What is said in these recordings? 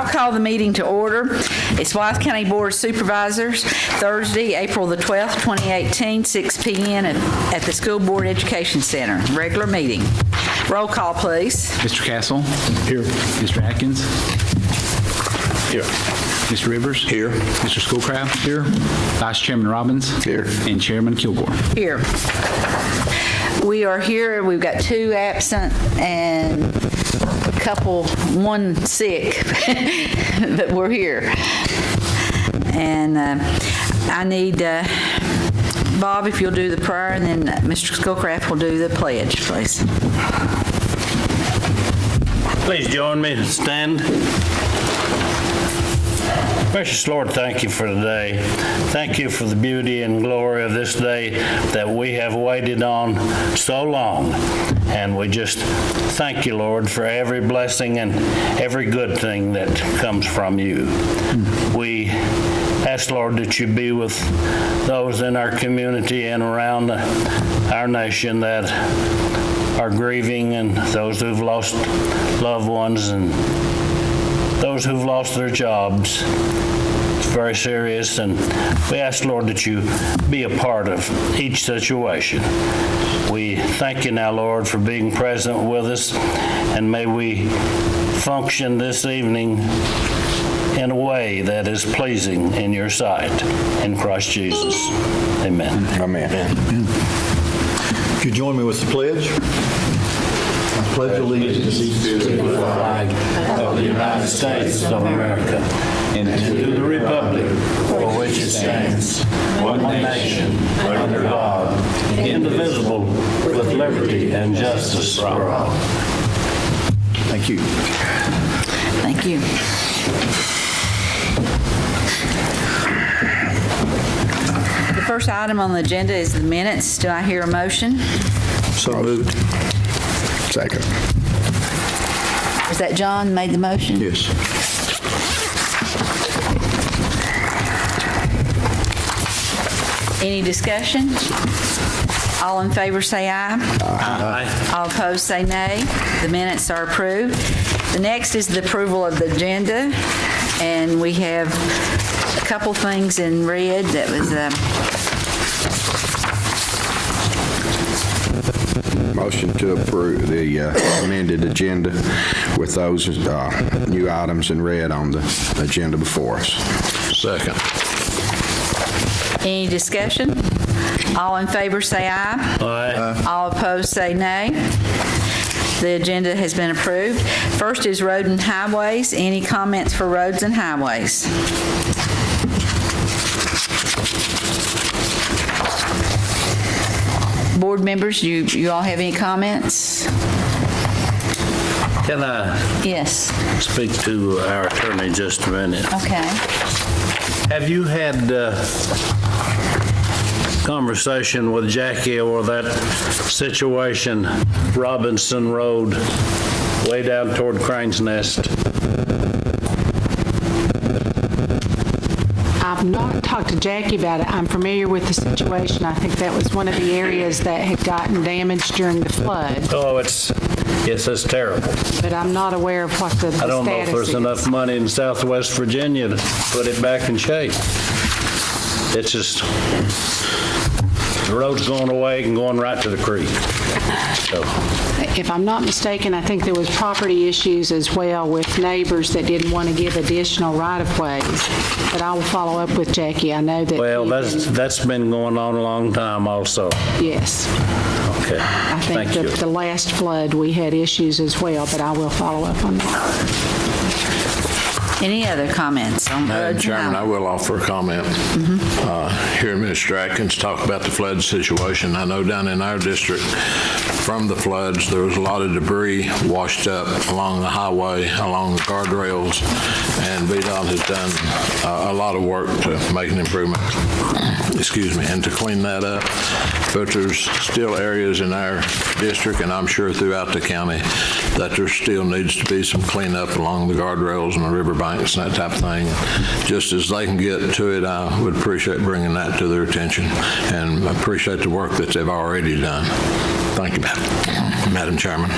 I'll call the meeting to order. It's Blythe County Board of Supervisors, Thursday, April the 12th, 2018, 6 p.m. at the School Board Education Center. Regular meeting. Roll call, please. Mr. Castle? Here. Mr. Atkins? Here. Mr. Rivers? Here. Mr. Schoolcraft? Here. Vice Chairman Robbins? Here. And Chairman Kilgore? Here. We are here. We've got 2 absent and one sick, but we're here. And I need Bob, if you'll do the prayer, and then Mr. Schoolcraft will do the pledge, please. Please join me to stand. Precious Lord, thank you for today. Thank you for the beauty and glory of this day that we have waited on so long. And we just thank you, Lord, for every blessing and every good thing that comes from you. We ask, Lord, that you be with those in our community and around our nation that are grieving, and those who've lost loved ones and those who've lost their jobs. It's very serious, and we ask, Lord, that you be a part of each situation. We thank you now, Lord, for being present with us, and may we function this evening in a way that is pleasing in your sight. In Christ Jesus, amen. Amen. If you join me with the pledge. I pledge allegiance to the flag of the United States of America and to the republic for which it stands, one nation, under God, indivisible, with liberty and justice for all. Thank you. Thank you. The first item on the agenda is the minutes. Do I hear a motion? So moved. Second. Was that John made the motion? Yes. Any discussion? All in favor say aye. Aye. All opposed say nay. The minutes are approved. The next is the approval of the agenda, and we have a couple things in red that was Motion to approve the amended agenda with those new items in red on the agenda before us. Second. Any discussion? All in favor say aye. Aye. All opposed say nay. The agenda has been approved. First is road and highways. Any comments for roads and highways? Board members, you all have any comments? Can I Yes. speak to our attorney just a minute? Okay. Have you had conversation with Jackie or that situation, Robinson Road, way down toward Crane's Nest? I've not talked to Jackie about it. I'm familiar with the situation. I think that was one of the areas that had gotten damaged during the flood, Oh, yes, it's terrible. but I'm not aware of what the status is. I don't know if there's enough money in Southwest Virginia to put it back in shape. It's just, the road's going away and going right to the creek. So, If I'm not mistaken, I think there was property issues as well with neighbors that didn't want to give additional right-of-ways. But I will follow up with Jackie. I know that. well, that's been going on a long time also. Yes. Okay, I think thank you. the last flood, we had issues as well, but I will follow up on that. Any other comments on Madam roads and Chairman, I highways? will offer a comment. Hearing Mr. Atkins talk about the flood situation, I know down in our district, from the floods, there was a lot of debris washed up along the highway, along the guardrails, and VDOT has done a lot of work to make an improvement, and to clean that up. But there's still areas in our district, and I'm sure throughout the county, that there still needs to be some cleanup along the guardrails and the riverbanks and that type of thing. Just as they can get to it, I would appreciate bringing that to their attention, and I appreciate the work that they've already done. Thank you, Madam Chairman.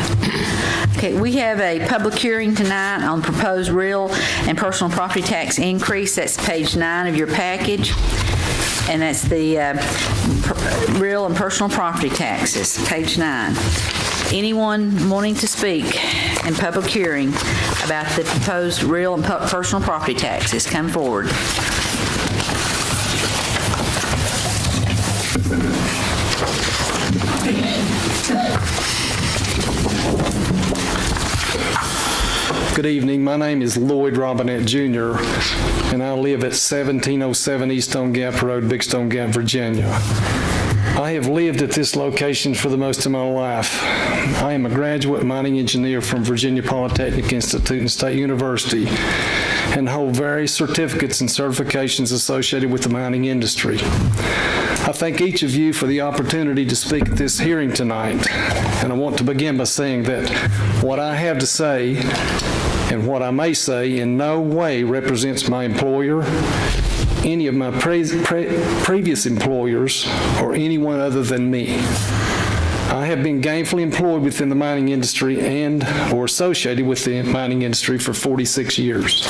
Okay, we have a public hearing tonight on proposed real and personal property tax increase. That's page 9 of your package. And that's the real and personal property taxes, page 9. Anyone wanting to speak in public hearing about the proposed real and personal property taxes, come forward. Good evening. My name is Lloyd Robinette Jr., and I live at 1707 East Stone Gap Road, Big Stone Gap, Virginia. I have lived at this location for the most of my life. I am a graduate mining engineer from Virginia Polytechnic Institute and State University, and hold various certificates and certifications associated with the mining industry. I thank each of you for the opportunity to speak at this hearing tonight, and I want to begin by saying that what I have to say and what I may say in no way represents my employer, any of my previous employers, or anyone other than me. I have been gainfully employed within the mining industry and or associated with the mining industry for 46 years.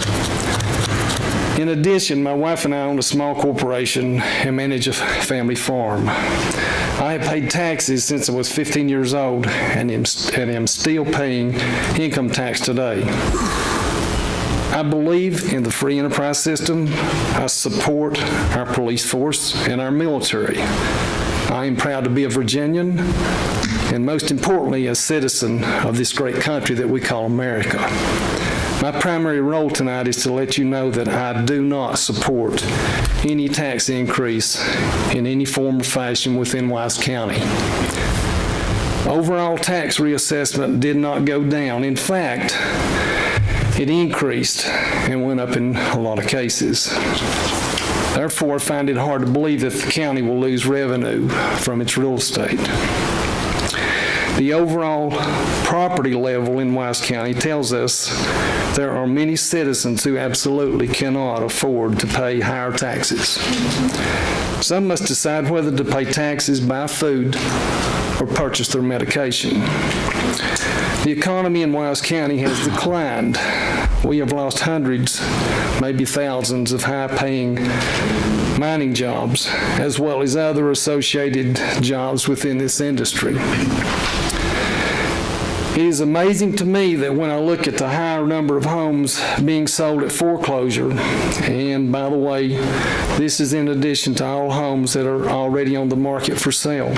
In addition, my wife and I own a small corporation and manage a family farm. I have paid taxes since I was 15 years old and am still paying income tax today. I believe in the free enterprise system. I support our police force and our military. I am proud to be a Virginian and, most importantly, a citizen of this great country that we call America. My primary role tonight is to let you know that I do not support any tax increase in any form or fashion within Wise County. Overall tax reassessment did not go down. In fact, it increased and went up in a lot of cases. Therefore, I find it hard to believe that the county will lose revenue from its real estate. The overall property level in Wise County tells us there are many citizens who absolutely cannot afford to pay higher taxes. Some must decide whether to pay taxes, buy food, or purchase their medication. The economy in Wise County has declined. We have lost hundreds, maybe thousands of high-paying mining jobs, as well as other associated jobs within this industry. It is amazing to me that when I look at the higher number of homes being sold at foreclosure, and by the way, this is in addition to all homes that are already on the market for sale.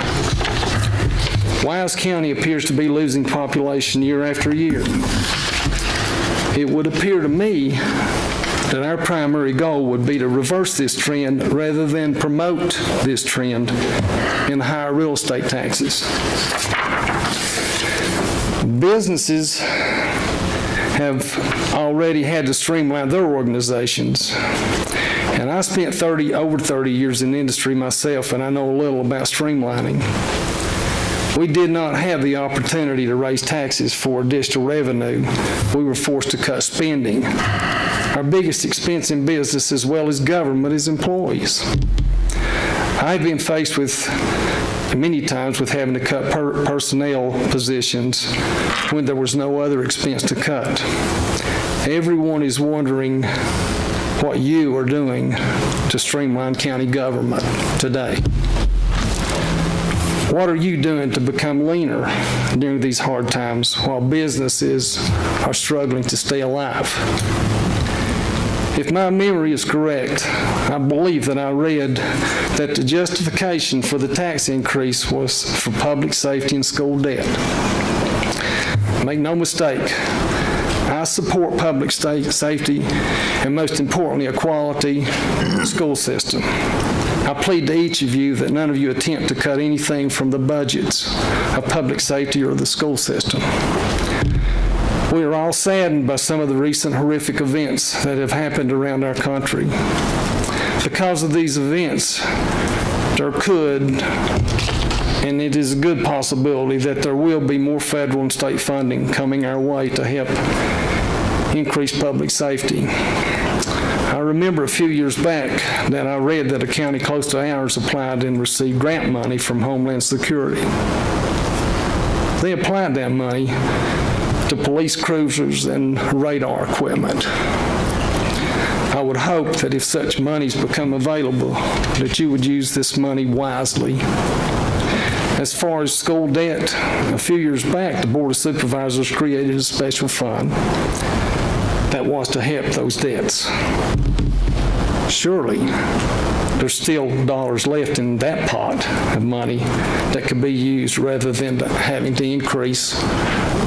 Wise County appears to be losing population year after year. It would appear to me that our primary goal would be to reverse this trend rather than promote this trend in higher real estate taxes. Businesses have already had to streamline their organizations. And I spent over 30 years in the industry myself, and I know a little about streamlining. We did not have the opportunity to raise taxes for additional revenue. We were forced to cut spending. Our biggest expense in business, as well as government, is employees. I've been faced with many times with having to cut personnel positions when there was no other expense to cut. Everyone is wondering what you are doing to streamline county government today. What are you doing to become leaner during these hard times while businesses are struggling to stay alive? If my memory is correct, I believe that I read that the justification for the tax increase was for public safety and school debt. Make no mistake, I support public safety and, most importantly, a quality school system. I plead to each of you that none of you attempt to cut anything from the budgets of public safety or the school system. We are all saddened by some of the recent horrific events that have happened around our country. Because of these events, there could, and it is a good possibility that there will be more federal and state funding coming our way to help increase public safety. I remember a few years back that I read that a county close to ours applied and received grant money from Homeland Security. They applied that money to to police cruisers and radar equipment. I would hope that if such monies become available, that you would use this money wisely. As far as school debt, a few years back, the Board of Supervisors created a special fund that was to help those debts. Surely, there's still dollars left in that pot of money that could be used rather than having to increase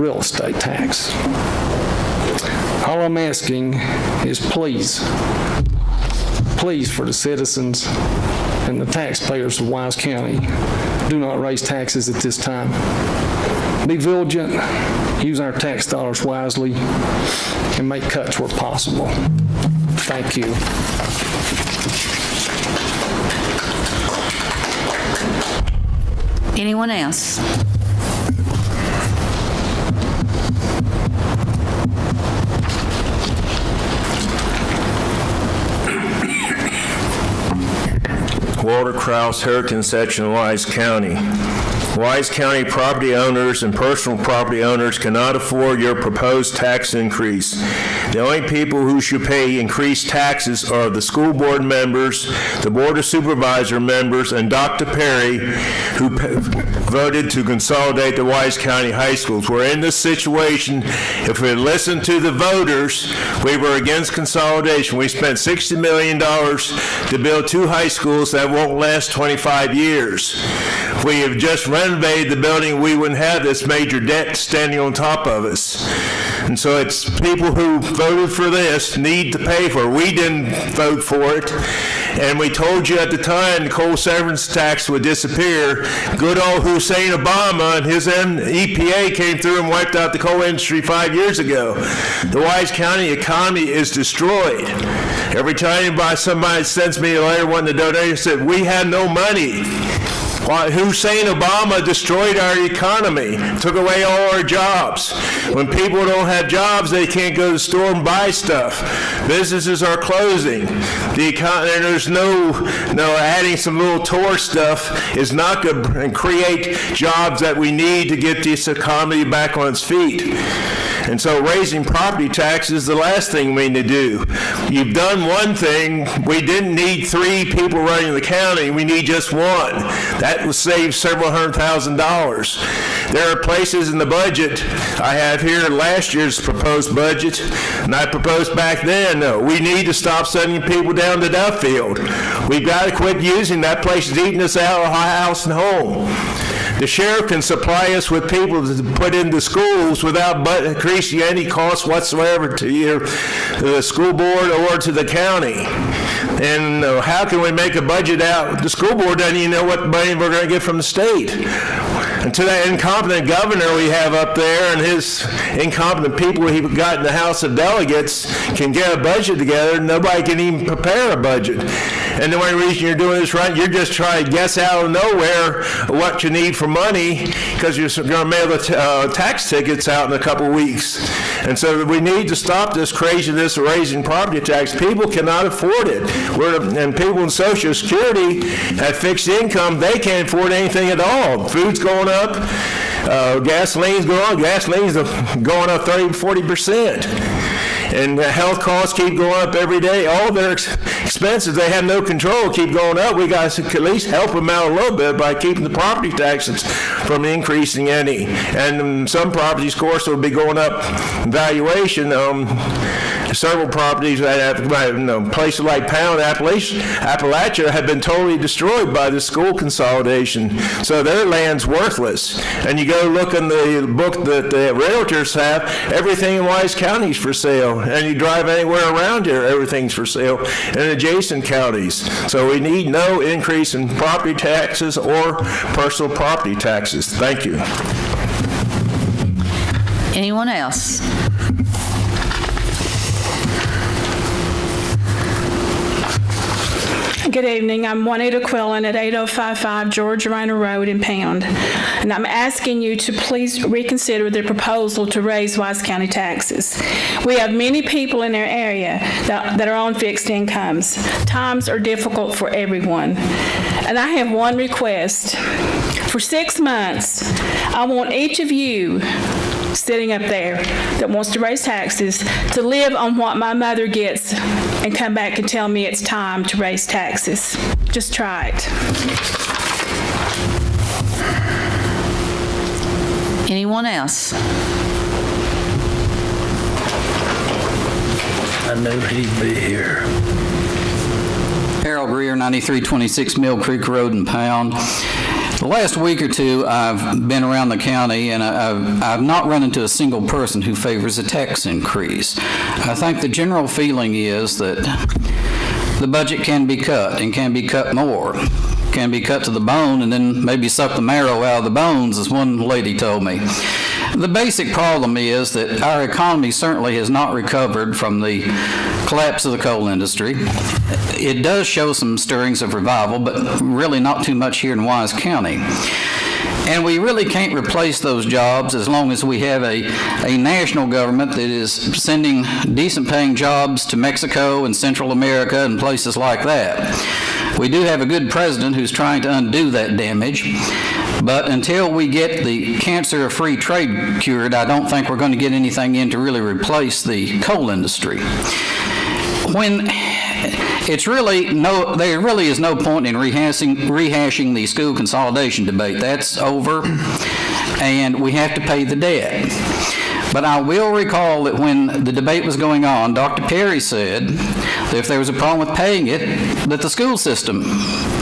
real estate tax. All I'm asking is please for the citizens and the taxpayers of Wise County, do not raise taxes at this time. Be vigilant, use our tax dollars wisely, and make cuts where possible. Thank you. Anyone else? Walter Krause, Hurricane Section, Wise County. Wise County property owners and personal property owners cannot afford your proposed tax increase. The only people who should pay increased taxes are the school board members, the Board of Supervisor members, and Dr. Perry, who voted to consolidate the Wise County high schools. We're in this situation. If we listened to the voters, we were against consolidation. We spent $60 million to build 2 high schools that won't last 25 years. If we have just renovated the building, we wouldn't have this major debt standing on top of us. And so it's people who voted for this need to pay for it. We didn't vote for it. And we told you at the time the coal severance tax would disappear. Good old Hussein Obama and his EPA came through and wiped out the coal industry 5 years ago. The Wise County economy is destroyed. Every time somebody sends me a letter wanting to donate, I said, we had no money. Hussein Obama destroyed our economy, took away all our jobs. When people don't have jobs, they can't go to the store and buy stuff. Businesses are closing. And there's no adding some little tour stuff is not going to create jobs that we need to get this economy back on its feet. And so raising property taxes is the last thing we need to do. You've done one thing. We didn't need 3 people running the county. We need just 1. That will save several $100,000. There are places in the budget I have here, last year's proposed budget, and I proposed back then, no, we need to stop sending people down to Duffield. We've got to quit using that place, is eating us out of house and home. The sheriff can supply us with people to put into schools without increasing any cost whatsoever to the school board or to the county. And how can we make a budget out? The school board doesn't even know what money we're going to get from the state. And to that incompetent governor we have up there and his incompetent people he got in the House of Delegates can get a budget together, nobody can even prepare a budget. And the only reason you're doing this right, you're just trying to guess out of nowhere what you need for money because you're going to mail the tax tickets out in a couple weeks. And so we need to stop this craziness of raising property tax. People cannot afford it. And people in Social Security have fixed income. They can't afford anything at all. Food's going up. Gasoline's going up. Gasoline's going up 30-40%. And health costs keep going up every day. All their expenses, they have no control, keep going up. We got to at least help them out a little bit by keeping the property taxes from increasing any. And some properties, of course, will be going up in valuation. Several properties that have, places like Pound, Appalachia have been totally destroyed by the school consolidation. So their land's worthless. And you go look in the book that the realtors have, everything in Wise County is for sale. And you drive anywhere around here, everything's for sale in adjacent counties. So we need no increase in property taxes or personal property taxes. Thank you. Anyone else? Good evening. I'm Juanita Quillen at 8055 George Rayner Road in Pound, and I'm asking you to please reconsider the proposal to raise Wise County taxes. We have many people in our area that are on fixed incomes. Times are difficult for everyone, and I have one request. For 6 months, I want each of you sitting up there that wants to raise taxes to live on what my mother gets and come back and tell me it's time to raise taxes. Just try it. Anyone else? I knew he'd be here. Harold Greer, 9326 Mill Creek Road in Pound. The last week or two, I've been around the county, and I've not run into a single person who favors a tax increase. I think the general feeling is that the budget can be cut, and can be cut more. Can be cut to the bone and then maybe suck the marrow out of the bones, as one lady told me. The basic problem is that our economy certainly has not recovered from the collapse of the coal industry. It does show some stirrings of revival, but really not too much here in Wise County. And we really can't replace those jobs as long as we have a national government that is sending decent paying jobs to Mexico and Central America and places like that. We do have a good president who's trying to undo that damage, but until we get the cancer-free trade cured, I don't think we're going to get anything in to really replace the coal industry. There really is no point in rehashing the school consolidation debate. That's over, and we have to pay the debt. But I will recall that when the debate was going on, Dr. Perry said that if there was a problem with paying it, that the school system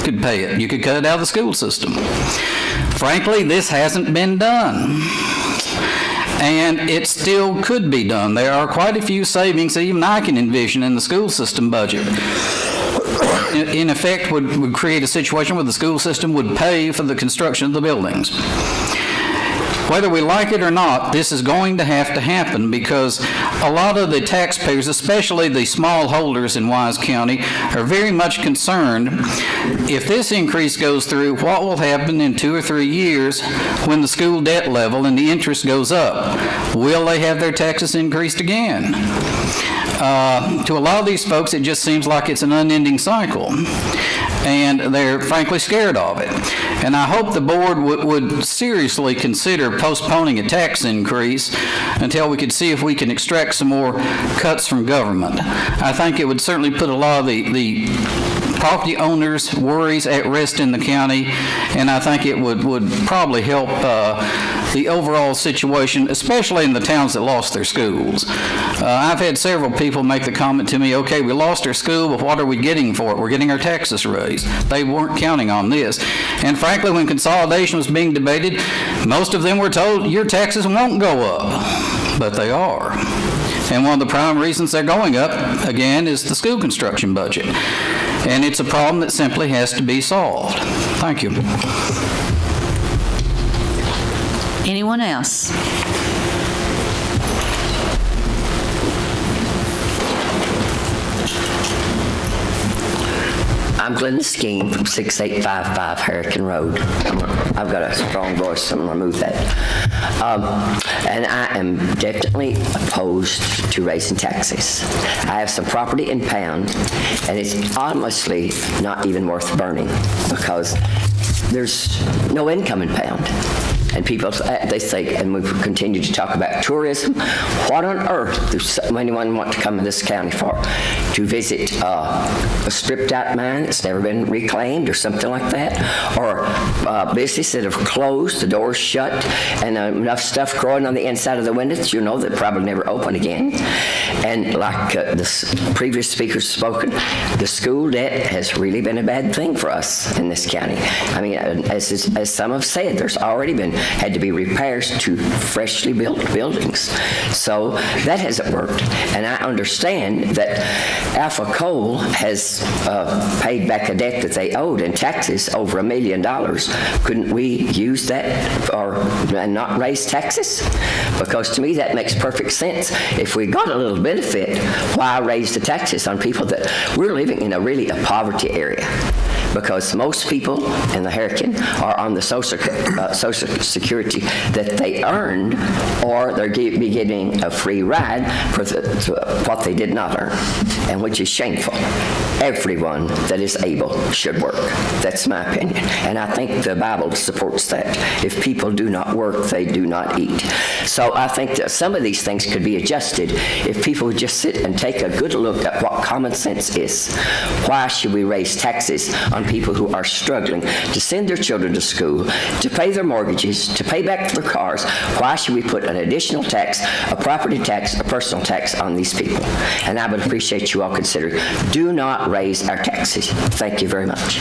could pay it. You could cut it out of the school system. Frankly, this hasn't been done. And it still could be done. There are quite a few savings that even I can envision in the school system budget. In effect, would create a situation where the school system would pay for the construction of the buildings. Whether we like it or not, this is going to happen because a lot of the taxpayers, especially the small holders in Wise County, are very much concerned if this increase goes through, what will happen in 2 or 3 years when the school debt level and the interest goes up? Will they have their taxes increased again? To a lot of these folks, it just seems like it's an unending cycle, and they're frankly scared of it. And I hope the board would seriously consider postponing a tax increase until we could see if we can extract some more cuts from government. I think it would certainly put a lot of the property owners' worries at rest in the county, and I think it would probably help the overall situation, especially in the towns that lost their schools. I've had several people make the comment to me, okay, we lost our school, but what are we getting for it? We're getting our taxes raised. They weren't counting on this. And frankly, when consolidation was being debated, most of them were told, your taxes won't go up, but they are. And one of the prime reasons they're going up, again, is the school construction budget. And it's a problem that simply has to be solved. Thank you. Anyone else? I'm Glenda Skeen from 6855 Hurricane Road. I've got a strong voice, so I'm going to remove that. And I am definitely opposed to raising taxes. I have some property in Pound, and it's honestly not even worth burning because there's no income in Pound. And people, they say, and we continue to talk about tourism, what on earth does anyone want to come to this county for? To visit a stripped out mine that's never been reclaimed or something like that? Or businesses that have closed, the doors shut, and enough stuff growing on the inside of the windows, you know, that probably never open again. And like the previous speakers spoken, the school debt has really been a bad thing for us in this county. I mean, as some have said, there's already had to be repairs to freshly built buildings. So that hasn't worked. And I understand that Alpha Coal has paid back a debt that they owed in taxes over $1 million. Couldn't we use that and not raise taxes? Because to me that makes perfect sense. If we got a little benefit, why raise the taxes on people that we're living in a poverty area? because most people in the hurricane are on the Social Security that they earned, or they're be getting a free ride for what they did not earn, and which is shameful. Everyone that is able should work. That's my opinion. And I think the Bible supports that. If people do not work, they do not eat. So I think that some of these things could be adjusted if people would just sit and take a good look at what common sense is. Why should we raise taxes on people who are struggling to send their children to school, to pay their mortgages, to pay back their cars? Why should we put an additional tax, a property tax, a personal tax on these people? And I would appreciate you all considering, do not raise our taxes. Thank you very much.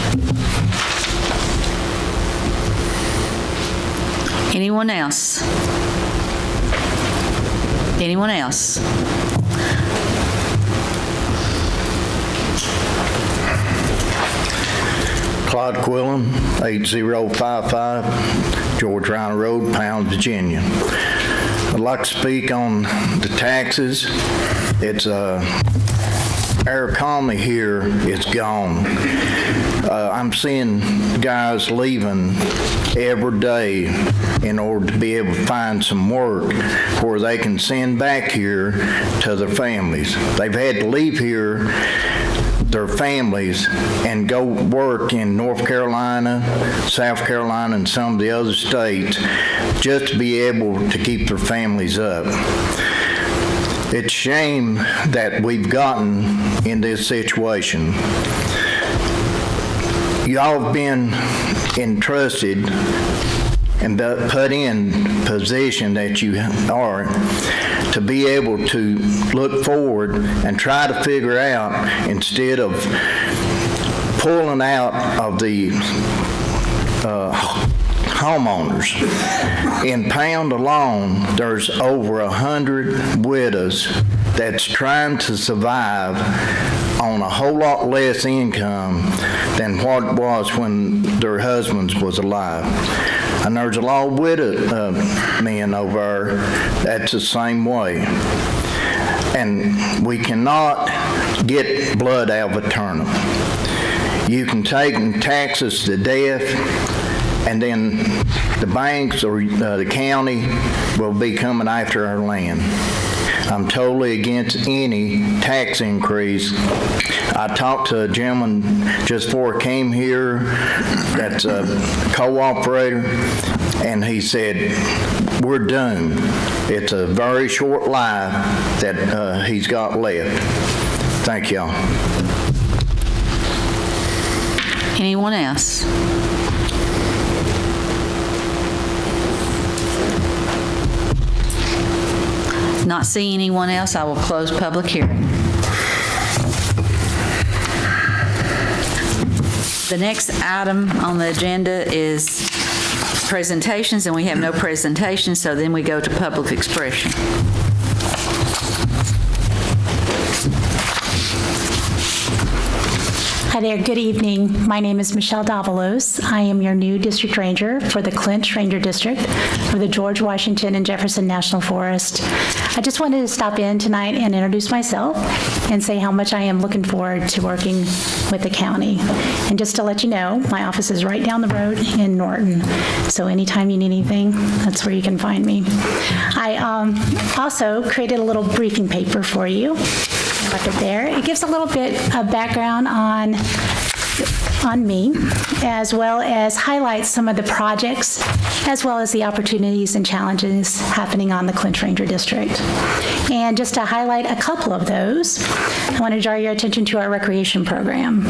Anyone else? Anyone else? Clyde Quillen, 8055 George Ryan Road, Pound, Virginia. I'd like to speak on the taxes. It's our economy here is gone. I'm seeing guys leaving every day in order to be able to find some work where they can send back here to their families. They've had to leave here, their families, and go work in North Carolina, South Carolina, and some of the other states just to be able to keep their families up. It's a shame that we've gotten in this situation. Y'all have been entrusted and put in position that you are to be able to look forward and try to figure out, instead of pulling out of the homeowners. In Pound alone, there's over 100 widows that's trying to survive on a whole lot less income than what it was when their husbands was alive. And there's a lot of widow men over there that's the same way. And we cannot get blood out of a turnip. You can take taxes to death, and then the banks or the county will be coming after our land. I'm totally against any tax increase. I talked to a gentleman just before I came here that's a co-operator, and he said, we're doomed. It's a very short life that he's got left. Thank y'all. Anyone else? Not seeing anyone else, I will close public hearing. The next item on the agenda is presentations, and we have no presentations, so then we go to public expression. Hi there, good evening. My name is Michelle Davalos. I am your new district ranger for the Clinch Ranger District for the George Washington and Jefferson National Forest. I just wanted to stop in tonight and introduce myself and say how much I am looking forward to working with the county. And just to let you know, my office is right down the road in Norton. So anytime you need anything, that's where you can find me. I also created a little briefing paper for you. Left it there. It gives a little bit of background on me, as well as highlights some of the projects, as well as the opportunities and challenges happening on the Clinch Ranger District. And just to highlight a couple of those, I want to draw your attention to our recreation program.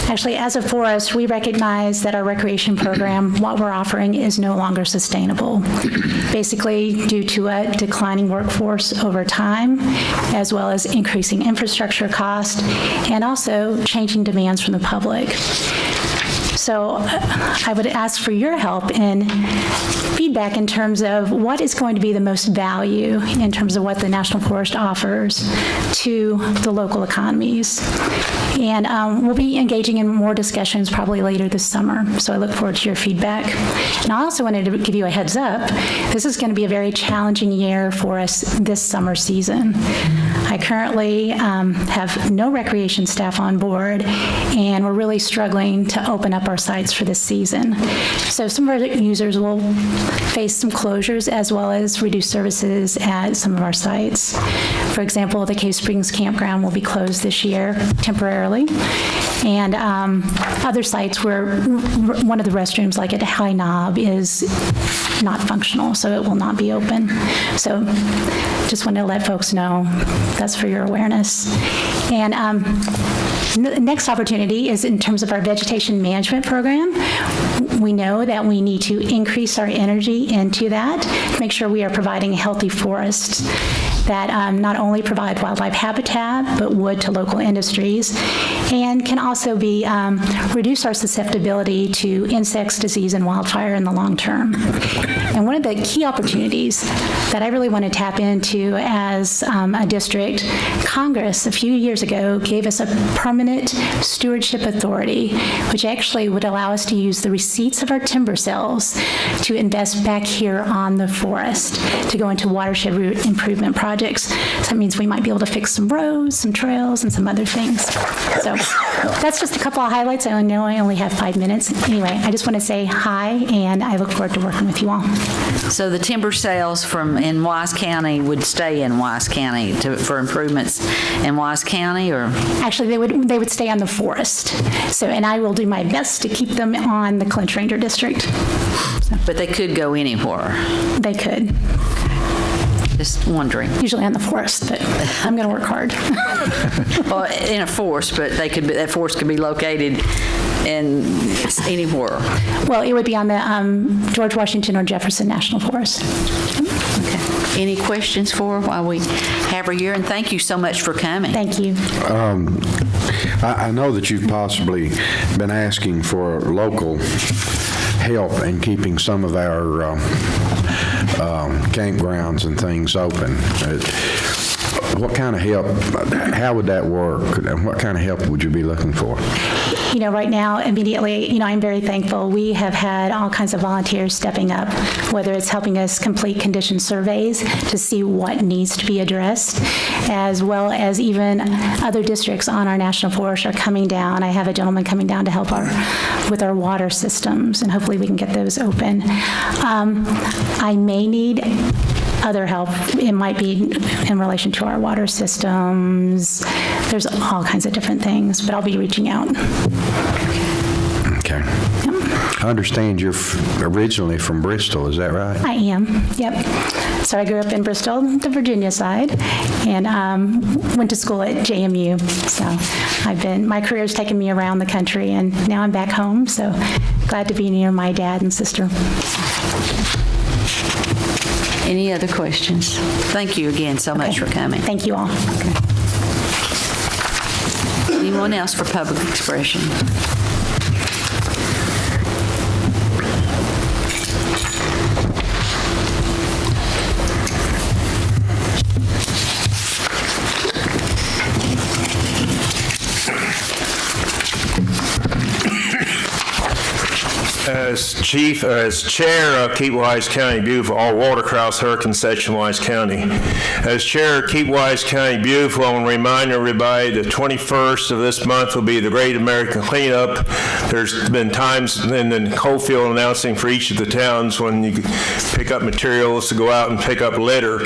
Actually, as a forest, we recognize that our recreation program, what we're offering, is no longer sustainable, basically due to a declining workforce over time, as well as increasing infrastructure cost, and also changing demands from the public. So I would ask for your help and feedback in terms of what is going to be the most value in terms of what the National Forest offers to the local economies. And we'll be engaging in more discussions probably later this summer. So I look forward to your feedback. And I also wanted to give you a heads up. This is going to be a very challenging year for us this summer season. I currently have no recreation staff on board, and we're really struggling to open up our sites for this season. So some of our users will face some closures as well as reduced services at some of our sites. For example, the Cave Springs Campground will be closed this year temporarily, and other sites where one of the restrooms, like at High Knob, is not functional, so it will not be open. So just wanted to let folks know that's for your awareness. And the next opportunity is in terms of our vegetation management program. We know that we need to increase our energy into that to make sure we are providing healthy forests that not only provide wildlife habitat, but wood to local industries, and can also be reduce our susceptibility to insects, disease, and wildfire in the long term. And one of the key opportunities that I really want to tap into as a district, Congress a few years ago gave us a permanent stewardship authority, which actually would allow us to use the receipts of our timber sales to invest back here on the forest, to go into watershed improvement projects. So that means we might be able to fix some roads, some trails, and some other things. So that's just a couple of highlights. I know I only have 5 minutes. Anyway, I just want to say hi, and I look forward to working with you all. So the timber sales in Wise County would stay in Wise County for improvements in Wise County, or? Actually, they would stay on the forest. So, and I will do my best to keep them on the Clinch Ranger District. So. But they could go anywhere. They could. Just wondering. Usually on the forest, but I'm going to work hard. Well, in a forest, but that forest could be located in anywhere. Well, it would be on the George Washington or Jefferson National Forest. Okay. Any questions while we have her here? And thank you so much for coming. Thank you. I know that you've possibly been asking for local help in keeping some of our campgrounds and things open. What kind of help, how would that work? What kind of help would you be looking for? You know, right now, immediately, you know, I'm very thankful. We have had all kinds of volunteers stepping up, whether it's helping us complete condition surveys to see what needs to be addressed, as well as even other districts on our national forest are coming down. I have a gentleman coming down to help with our water systems, and hopefully we can get those open. I may need other help. It might be in relation to our water systems. There's all kinds of different things, but I'll be reaching out. Okay. Yep. I understand you're originally from Bristol, is that right? I am, yep. So I grew up in Bristol, the Virginia side, and went to school at JMU. So my career's taken me around the country, and now I'm back home, so glad to be near my dad and sister. Any other questions? Thank you again so much for coming. Thank you all. Okay. Anyone else for public expression? As chair of Keep Wise County Beautiful, all watercrow's hurricane section, Wise County. As chair of Keep Wise County Beautiful, I want to remind everybody the 21st of this month will be the Great American Cleanup. There's been times in the Coalfield announcing for each of the towns when you pick up materials to go out and pick up litter.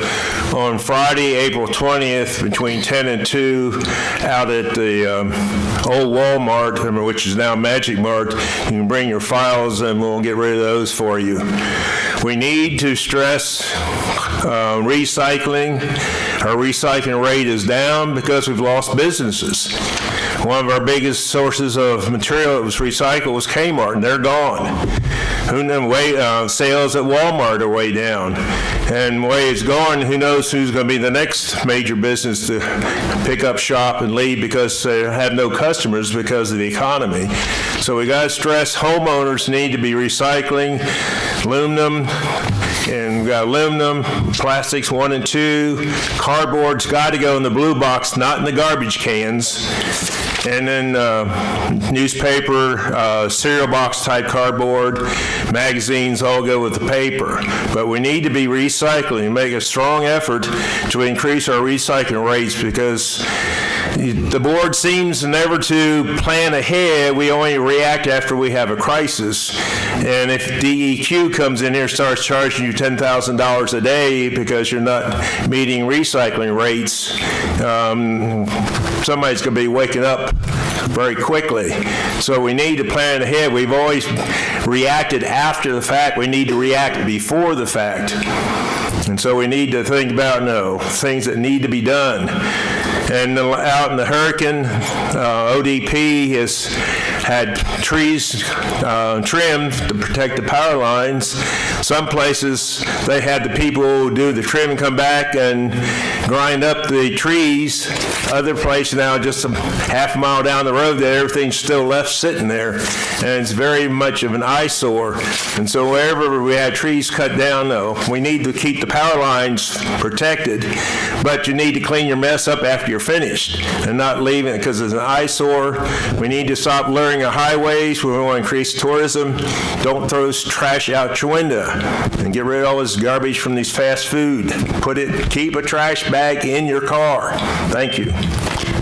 On Friday, April 20th, between 10 and 2, out at the old Walmart, which is now Magic Mart, you can bring your files and we'll get rid of those for you. We need to stress recycling. Our recycling rate is down because we've lost businesses. One of our biggest sources of material that was recycled was Kmart, and they're gone. Sales at Walmart are way down. And the way it's going, who knows who's going to be the next major business to pick up shop and leave because they have no customers because of the economy. So we got to stress homeowners need to be recycling aluminum, and we got aluminum, plastics 1 and 2, cardboard's got to go in the blue box, not in the garbage cans. and then newspaper, cereal box type cardboard, magazines all go with the paper. But we need to be recycling, make a strong effort to increase our recycling rates, because the board seems never to plan ahead. We only react after we have a crisis. And if DEQ comes in here and starts charging you $10,000 a day because you're not meeting recycling rates, somebody's going to be waking up very quickly. So we need to plan ahead. We've always reacted after the fact. We need to react before the fact. And so we need to think about things that need to be done. And out in the hurricane, ODP has had trees trimmed to protect the power lines. Some places they had the people who do the trim come back and grind up the trees. Other places now, just a half mile down the road, that everything's still left sitting there, and it's very much of an eyesore. And so wherever we had trees cut down, we need to keep the power lines protected, but you need to clean your mess up after you're finished and not leave it because it's an eyesore. We need to stop littering our highways. We want to increase tourism. Don't throw trash out your window, and get rid of all this garbage from these fast food. Keep a trash bag in your car. Thank you.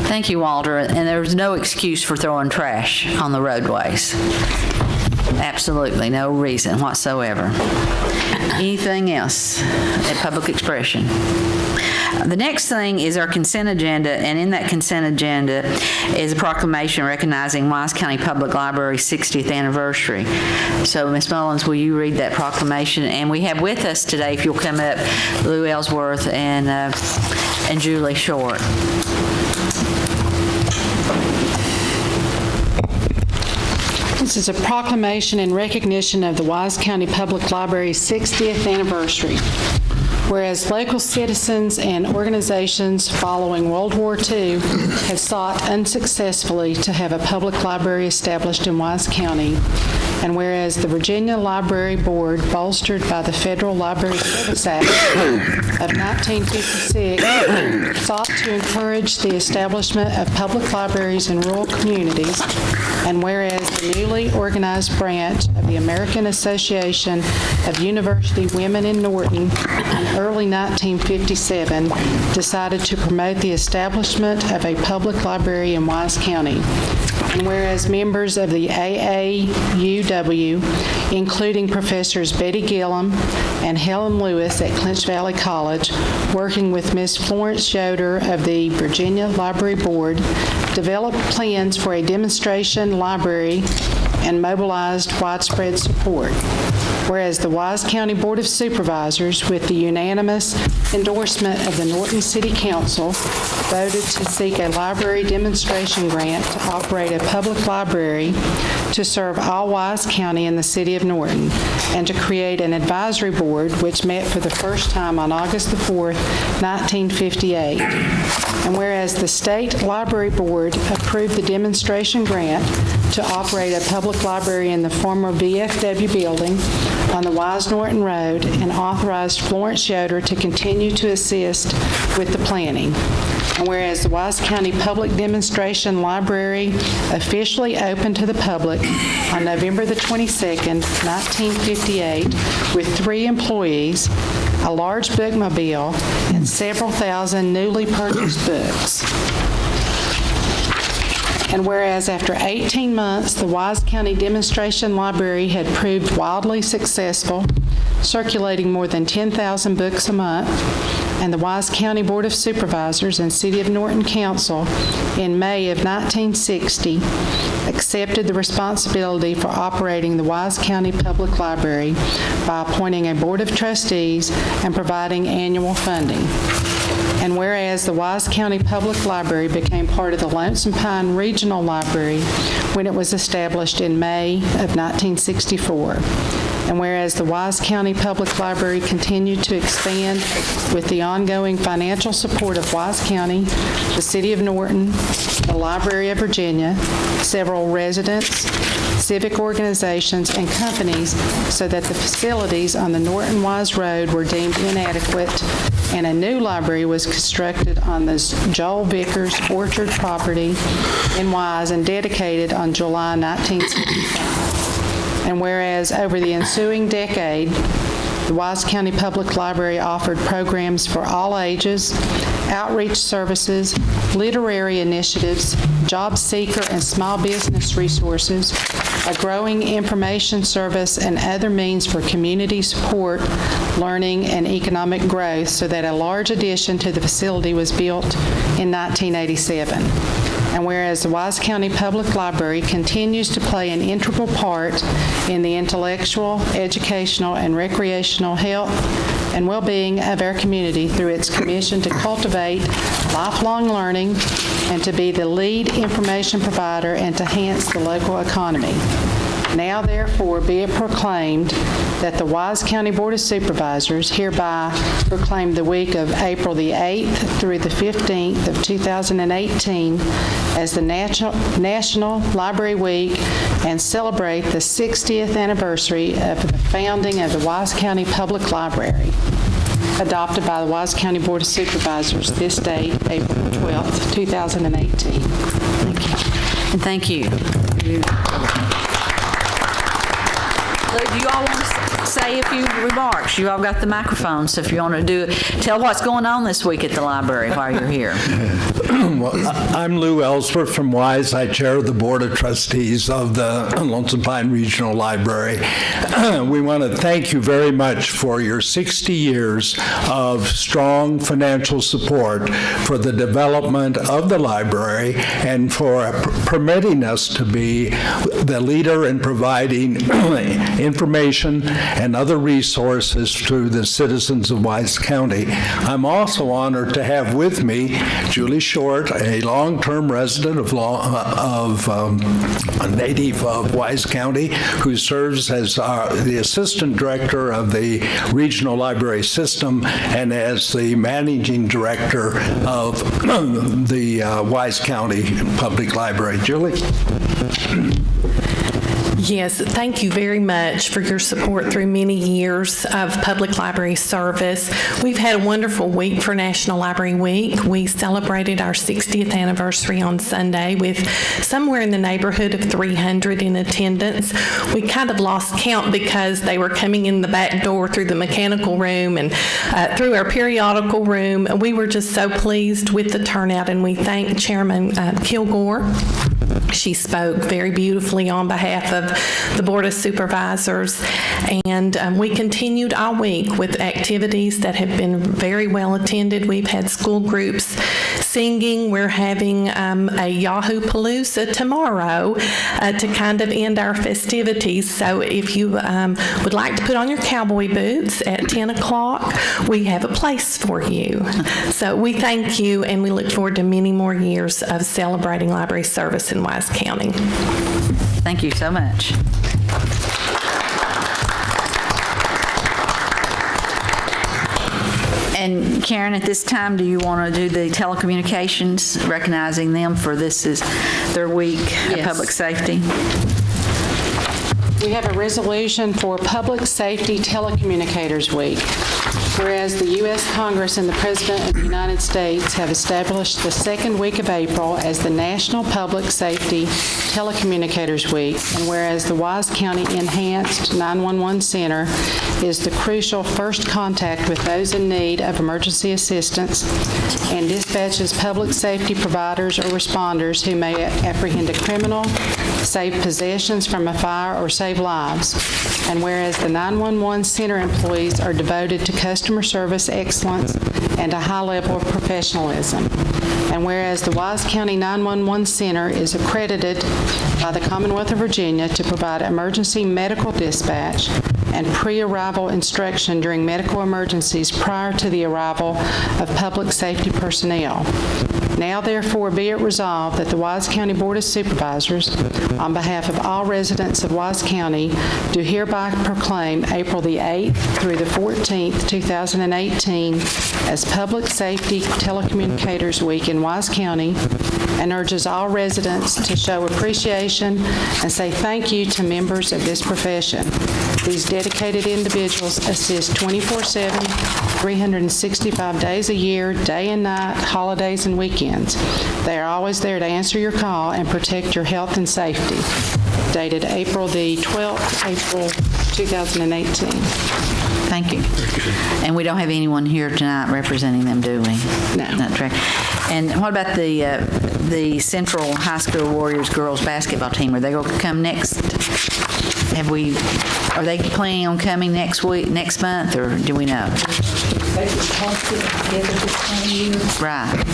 Thank you, Walter. And there's no excuse for throwing trash on the roadways. Absolutely no reason whatsoever. Anything else at public expression? The next thing is our consent agenda, and in that consent agenda is a proclamation recognizing Wise County Public Library's 60th anniversary. So, Ms. Mullins, will you read that proclamation? And we have with us today, if you'll come up, Lou Ellsworth and Julie Short. This is a proclamation in recognition of the Wise County Public Library's 60th anniversary. Whereas local citizens and organizations following World War II have sought unsuccessfully to have a public library established in Wise County, and whereas the Virginia Library Board, bolstered by the Federal Library Service Act of 1956, sought to encourage the establishment of public libraries in rural communities, and whereas the newly organized branch of the American Association of University Women in Norton in early 1957 decided to promote the establishment of a public library in Wise County. And whereas members of the AAUW, including Professors Betty Gillum and Helen Lewis at Clinch Valley College, working with Ms. Florence Yoder of the Virginia Library Board, developed plans for a demonstration library and mobilized widespread support. Whereas the Wise County Board of Supervisors, with the unanimous endorsement of the Norton City Council, voted to seek a library demonstration grant to operate a public library to serve all Wise County in the city of Norton, and to create an advisory board which met for the first time on August the 4th, 1958. And whereas the State Library Board approved the demonstration grant to operate a public library in the former VFW building on the Wise Norton Road, and authorized Florence Yoder to continue to assist with the planning. And whereas the Wise County Public Demonstration Library officially opened to the public on November the 22nd, 1958, with 3 employees, a large bookmobile, and several thousand newly purchased books. And whereas after 18 months, the Wise County Demonstration Library had proved wildly successful, circulating more than 10,000 books a month, and the Wise County Board of Supervisors and City of Norton Council in May of 1960 accepted the responsibility for operating the Wise County Public Library by appointing a Board of Trustees and providing annual funding. And whereas the Wise County Public Library became part of the Lonesome Pine Regional Library when it was established in May of 1964. And whereas the Wise County Public Library continued to expand with the ongoing financial support of Wise County, the City of Norton, the Library of Virginia, several residents, civic organizations, and companies, so that the facilities on the Norton-Wise Road were deemed inadequate and a new library was constructed on the Joel Vickers Orchard property in Wise and dedicated on July 1965. And whereas over the ensuing decade, the Wise County Public Library offered programs for all ages, outreach services, literary initiatives, job seeker and small business resources, a growing information service, and other means for community support, learning, and economic growth, so that a large addition to the facility was built in 1987. And whereas the Wise County Public Library continues to play an integral part in the intellectual, educational, and recreational health and well-being of our community through its commission to cultivate lifelong learning and to be the lead information provider and to enhance the local economy. Now therefore be it proclaimed that the Wise County Board of Supervisors hereby proclaim the week of April the 8th through the 15th of 2018 as the National Library Week and celebrate the 60th anniversary of the founding of the Wise County Public Library, adopted by the Wise County Board of Supervisors this date, April 12th, 2018. Thank you. And thank you. Do you all want to say a few remarks? You all got the microphone, so if you want to do it, tell what's going on this week at the library while you're here. Well, I'm Lou Ellsworth from Wise. I chair the Board of Trustees of the Lonesome Pine Regional Library. We want to thank you very much for your 60 years of strong financial support for the development of the library and for permitting us to be the leader in providing information and other resources to the citizens of Wise County. I'm also honored to have with me Julie Short, a long-term resident a native of Wise County, who serves as the Assistant Director of the Regional Library System and as the Managing Director of the Wise County Public Library. Julie? Yes, thank you very much for your support through many years of public library service. We've had a wonderful week for National Library Week. We celebrated our 60th anniversary on Sunday with somewhere in the neighborhood of 300 in attendance. We kind of lost count because they were coming in the back door through the mechanical room and through our periodical room. We were just so pleased with the turnout, and we thank Chairman Kilgore. She spoke very beautifully on behalf of the Board of Supervisors, and we continued our week with activities that have been very well attended. We've had school groups singing. We're having a Yahoo Palooza tomorrow to kind of end our festivities. So if you would like to put on your cowboy boots at 10 o'clock, we have a place for you. So we thank you, and we look forward to many more years of celebrating library service in Wise County. Thank you so much. And Karen, at this time, do you want to do the telecommunications, recognizing them for this is their week of public safety? We have a resolution for Public Safety Telecommunicators Week. Whereas the U.S. Congress and the President of the United States have established the second week of April as the National Public Safety Telecommunicators Week, and whereas the Wise County Enhanced 911 Center is the crucial first contact with those in need of emergency assistance and dispatches public safety providers or responders who may apprehend a criminal, save possessions from a fire, or save lives. And whereas the 911 Center employees are devoted to customer service excellence and a high level of professionalism. And whereas the Wise County 911 Center is accredited by the Commonwealth of Virginia to provide emergency medical dispatch and pre-arrival instruction during medical emergencies prior to the arrival of public safety personnel. Now therefore be it resolved that the Wise County Board of Supervisors, on behalf of all residents of Wise County, do hereby proclaim April the 8th through the 14th, 2018 as Public Safety Telecommunicators Week in Wise County, and urges all residents to show appreciation and say thank you to members of this profession. These dedicated individuals assist 24/7, 365 days a year, day and night, holidays and weekends. They are always there to answer your call and protect your health and safety. Dated April the 12th, April 2018. Thank you. And we don't have anyone here tonight representing them, do we? No. Not correct. And what about the Central High School Warriors girls basketball team? Are they going to come next? Are they planning on coming next month, or do we know? Right.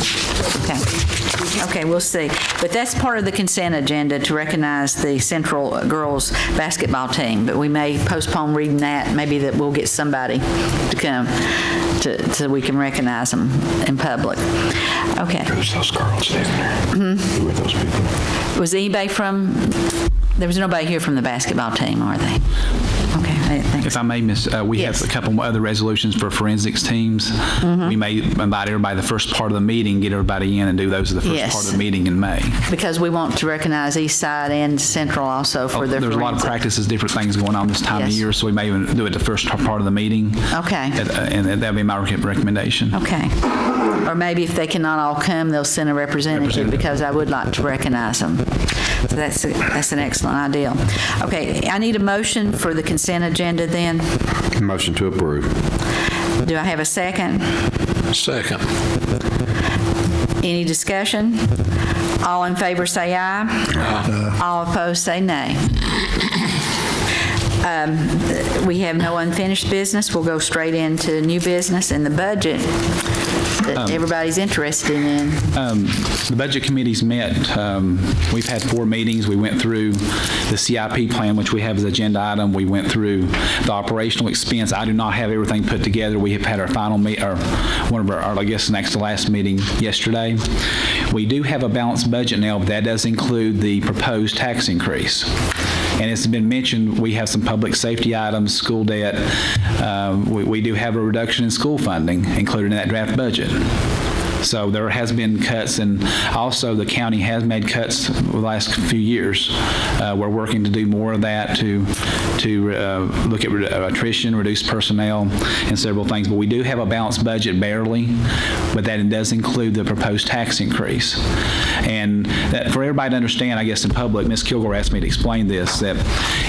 Okay, we'll see. But that's part of the consent agenda to recognize the Central girls basketball team. But we may postpone reading that. Maybe that we'll get somebody to come so we can recognize them in public. Okay. Who's those girls down there? Who are those people? Was anybody there was nobody here from the basketball team, are they? Okay. If I may, Miss, we Yes. have a couple other resolutions for forensics teams. We may invite everybody the first part of the meeting, get everybody in, and do those at the first Yes. part of the meeting in May. Because we want to recognize East Side and Central also for their There's a lot of forensic. practices, different things going on this time of Yes. year, so we may even do it the first part of the meeting. Okay. And that'd be my recommendation. Okay. Or maybe if they cannot all come, they'll send a representative, because I would like to recognize them. So that's an excellent idea. Okay, I need a motion for the consent agenda then. Motion to approve. Do I have a second? Second. Any discussion? All in favor say aye. All opposed say nay. We have no unfinished business. We'll go straight into new business and the budget that everybody's interested in. The budget committee's met. We've had 4 meetings. We went through the CIP plan, which we have as agenda item. We went through the operational expense. I do not have everything put together. We have had our final one of our, I guess, next to last meeting yesterday. We do have a balanced budget now, but that does include the proposed tax increase. And it's been mentioned, we have some public safety items, school debt. We do have a reduction in school funding included in that draft budget. So there has been cuts, and also the county has made cuts the last few years. We're working to do more of that to look at attrition, reduce personnel, and several things. But we do have a balanced budget barely, but that does include the proposed tax increase. And that for everybody to understand, I guess in public, Ms. Kilgore asked me to explain this, that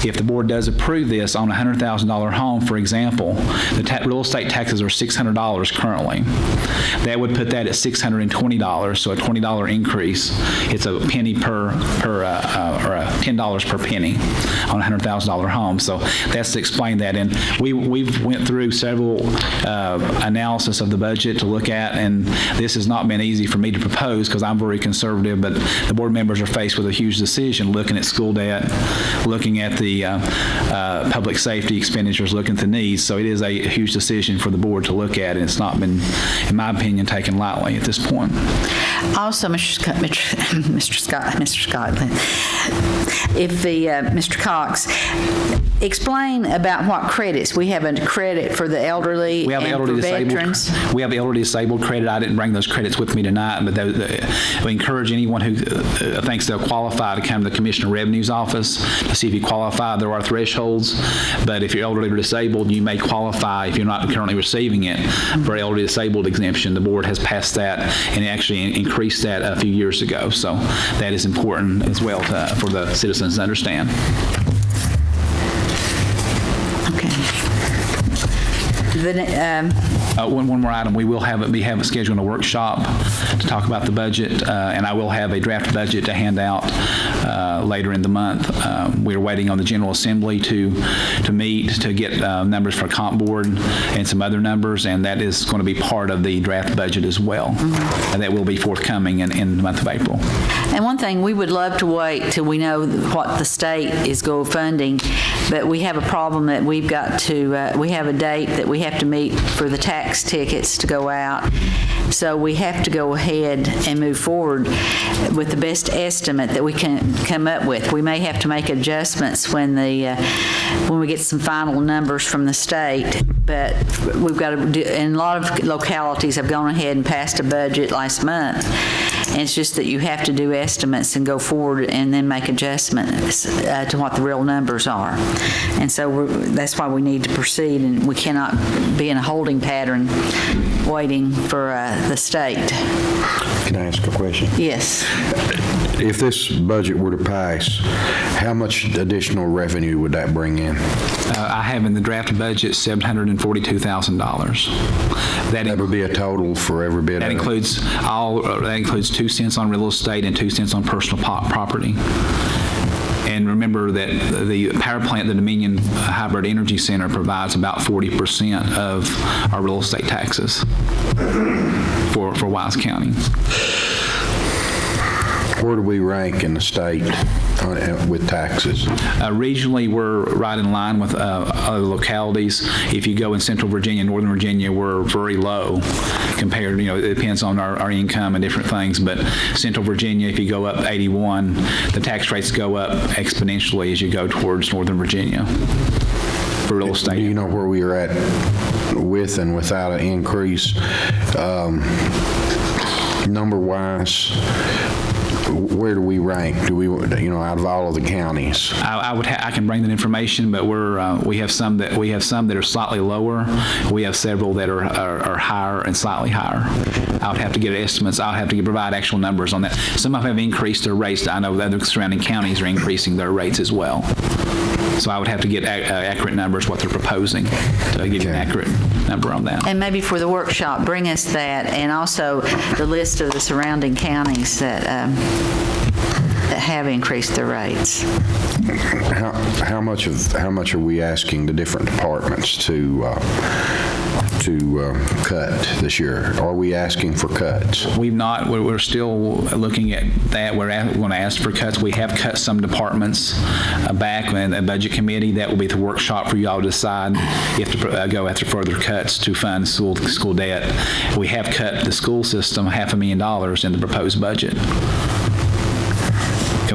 if the board does approve this on a $100,000 home, for example, the real estate taxes are $600 currently. That would put that at $620, so a $20 increase. It's a penny or $10 per penny on a $100,000 home. So that's to explain that. And we've went through several analysis of the budget to look at, and this has not been easy for me to propose because I'm very conservative, but the board members are faced with a huge decision, looking at school debt, looking at the public safety expenditures, looking at the needs. So it is a huge decision for the board to look at, and it's not been, in my opinion, taken lightly at this point. Also, Mr. Cox, explain about what credits. We have a credit for the elderly We have and elderly for disabled. veterans. We have elderly disabled credit. I didn't bring those credits with me tonight, but we encourage anyone who thinks they'll qualify to come to the Commissioner of Revenue's office to see if you qualify. There are thresholds, but if you're elderly or disabled, you may qualify if you're not currently receiving it for elderly disabled exemption. The board has passed that and actually increased that a few years ago. So that is important as well for the citizens to understand. Okay. One more item. We will have scheduled a workshop to talk about the budget, and I will have a draft budget to hand out later in the month. We're waiting on the General Assembly to meet to get numbers for comp board and some other numbers, and that is going to be part of the draft budget as well. And that will be forthcoming in the month of April. And one thing, we would love to wait till we know what the state is funding, but we have a problem that we've got to, we have a date that we have to meet for the tax tickets to go out. So we have to go ahead and move forward with the best estimate that we can come up with. We may have to make adjustments when we get some final numbers from the state, but we've got to do, and a lot of localities have gone ahead and passed a budget last month. And it's just that you have to do estimates and go forward and then make adjustments to what the real numbers are. And so that's why we need to proceed, and we cannot be in a holding pattern waiting for the state. Can I ask a question? Yes. If this budget were to pass, how much additional revenue would that bring in? I have in the draft budget $742,000. That would be a total for every bit That of it? includes 2 cents on real estate and 2 cents on personal property. And remember that the power plant, the Dominion Hybrid Energy Center, provides about 40% of our real estate taxes for Wise County. Where do we rank in the state with taxes? Regionally, we're right in line with other localities. If you go in Central Virginia, Northern Virginia, we're very low compared, it depends on our income and different things, but Central Virginia, if you go up 81, the tax rates go up exponentially as you go towards Northern Virginia for real estate. Do you know where we are at with and without an increase, number-wise? Where do we rank? Do we, out of all of the counties? I can bring that information, but we have some that are slightly lower. We have several that are higher and slightly higher. I would have to get estimates. I'll have to provide actual numbers on that. Some of them have increased their rates. I know the other surrounding counties are increasing their rates as well. So I would have to get accurate numbers, what they're proposing, to give you an accurate number on that. And maybe for the workshop, bring us that, and also the list of the surrounding counties that have increased their rates. How much are we asking the different departments to cut this year? Are we asking for cuts? We've not. We're still looking at that. We're going to ask for cuts. We have cut some departments back in the budget committee. That will be the workshop for you all to decide if to go after further cuts to fund school debt. We have cut the school system $500,000 in the proposed budget,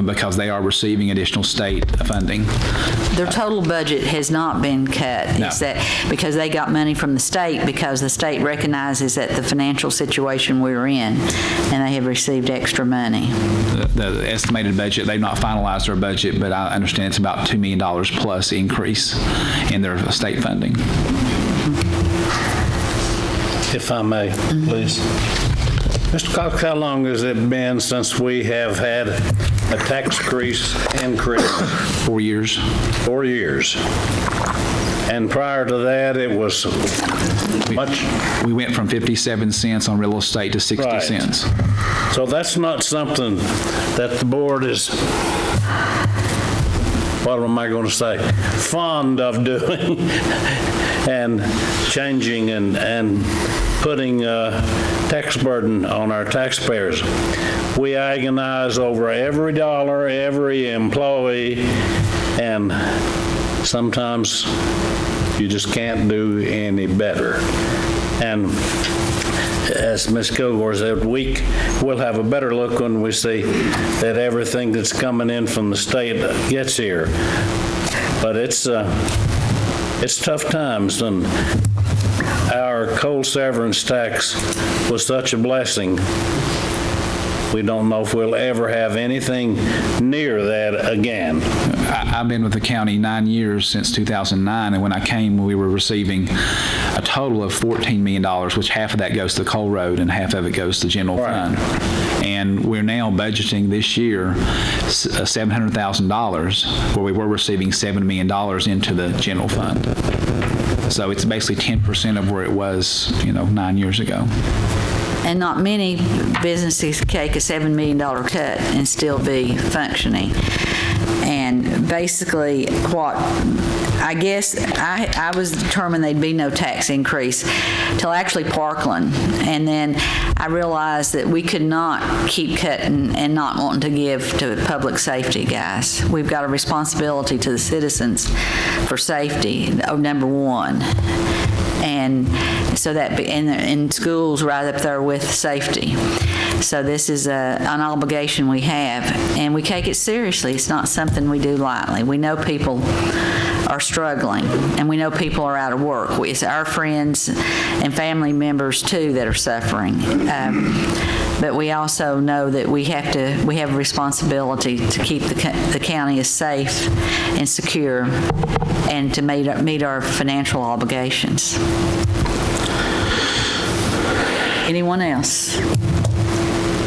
because they are receiving additional state funding. Their total budget has not been cut. No. It's that because they got money from the state, because the state recognizes that the financial situation we're in, and they have received extra money. The estimated budget, they've not finalized their budget, but I understand it's about $2 million plus increase in their state funding. If I may, please. Mr. Cox, how long has it been since we have had a tax increase? 4 years. 4 years. And prior to that, it was much. We went from 57 cents on real estate to 60 Right. cents. So that's not something that the board is, what am I going to say, fond of doing and changing and putting tax burden on our taxpayers. We agonize over every dollar, every employee, and sometimes you just can't do any better. And as Ms. Kilgore said, we'll have a better look when we see that everything that's coming in from the state gets here. But it's tough times, and our coal severance tax was such a blessing. We don't know if we'll ever have anything near that again. I've been with the county 9 years, since 2009, and when I came, we were receiving a total of $14 million, which half of that goes to the coal road and half of it goes to the general fund. And we're now budgeting this year $700,000, where we were receiving $7 million into the general fund. So it's basically 10% of where it was, 9 years ago. And not many businesses take a $7 million cut and still be functioning. And basically what, I guess, I was determined there'd be no tax increase till actually Parkland. And then I realized that we could not keep cutting and not wanting to give to public safety, guys. We've got a responsibility to the citizens for safety, number one. And so that in schools right up there with safety. So this is an obligation we have, and we take it seriously. It's not something we do lightly. We know people are struggling, and we know people are out of work. It's our friends and family members too that are suffering. but we also know that we have a responsibility to keep the county as safe and secure and to meet our financial obligations. Anyone else?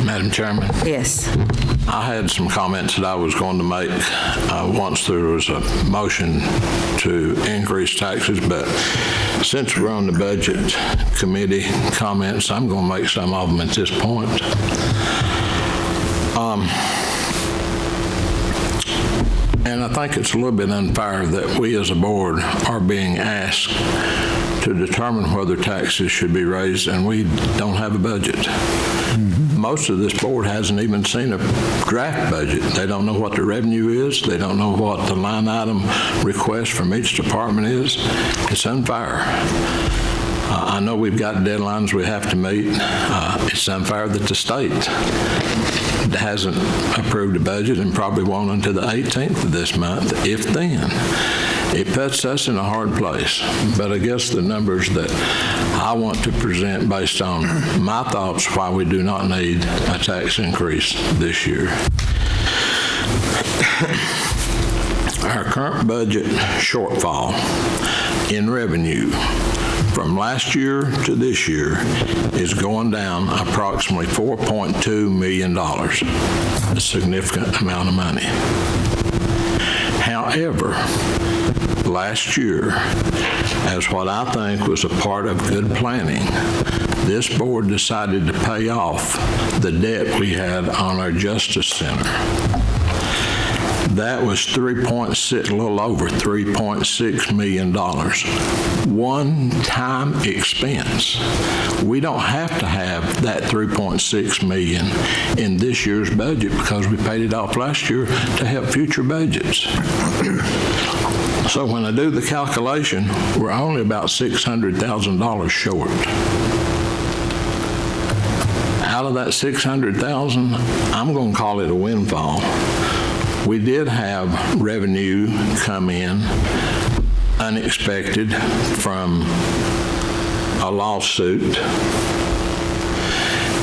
Madam Chairman? Yes. I had some comments that I was going to make once there was a motion to increase taxes, but since we're on the budget committee comments, I'm going to make some of them at this point. And I think it's a little bit unfair that we as a board are being asked to determine whether taxes should be raised and we don't have a budget. Most of this board hasn't even seen a draft budget. They don't know what the revenue is. They don't know what the line item request from each department is. It's unfair. I know we've got deadlines we have to meet. It's unfair that the state hasn't approved a budget and probably won't until the 18th of this month, if then. It puts us in a hard place. But I guess the numbers that I want to present based on my thoughts why we do not need a tax increase this year. Our current budget shortfall in revenue from last year to this year is going down approximately $4.2 million, a significant amount of money. However, last year, as what I think was a part of good planning, this board decided to pay off the debt we had on our Justice Center. That was a little over $3.6 million. One-time expense. We don't have to have that $3.6 million in this year's budget because we paid it off last year to help future budgets. So when I do the calculation, we're only about $600,000 short. Out of that $600,000, I'm going to call it a windfall. We did have revenue come in unexpected from a lawsuit.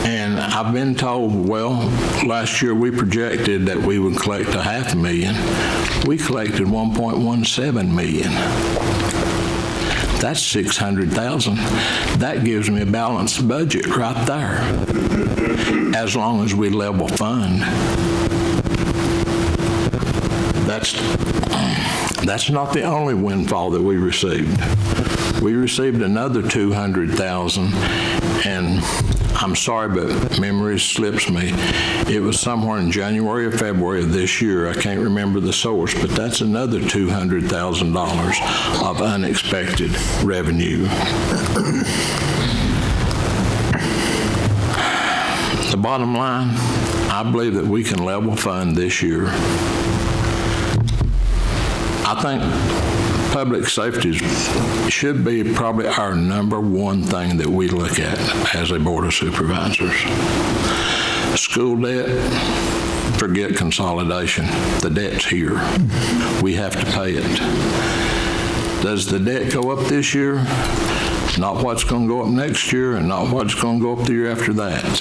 And I've been told, well, last year we projected that we would collect $500,000. We collected $1.17 million. That's $600,000. That gives me a balanced budget right there, as long as we level fund. That's not the only windfall that we received. We received another $200,000, and I'm sorry, but memory slips me. It was somewhere in January or February of this year. I can't remember the source, but that's another $200,000 of unexpected revenue. The bottom line, I believe that we can level fund this year. I think public safety should be probably our number one thing that we look at as a Board of Supervisors. School debt, forget consolidation. The debt's here. We have to pay it. Does the debt go up this year? Not what's going to go up next year and not what's going to go up the year after that.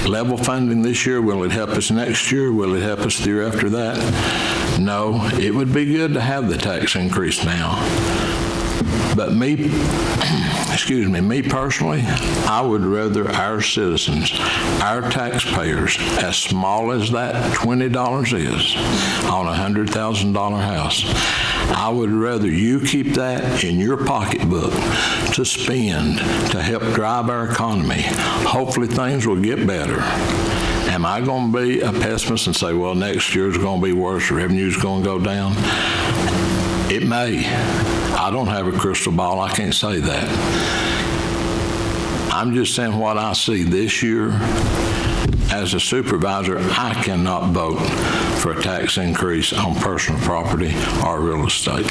Level funding this year, will it help us next year? Will it help us the year after that? No, it would be good to have the tax increase now. But me personally, I would rather our citizens, our taxpayers, as small as that $20 is on a $100,000 house, I would rather you keep that in your pocketbook to spend to help drive our economy. Hopefully things will get better. Am I going to be a pessimist and say, well, next year's going to be worse, revenue's going to go down? It may. I don't have a crystal ball. I can't say that. I'm just saying what I see this year. As a supervisor, I cannot vote for a tax increase on personal property or real estate.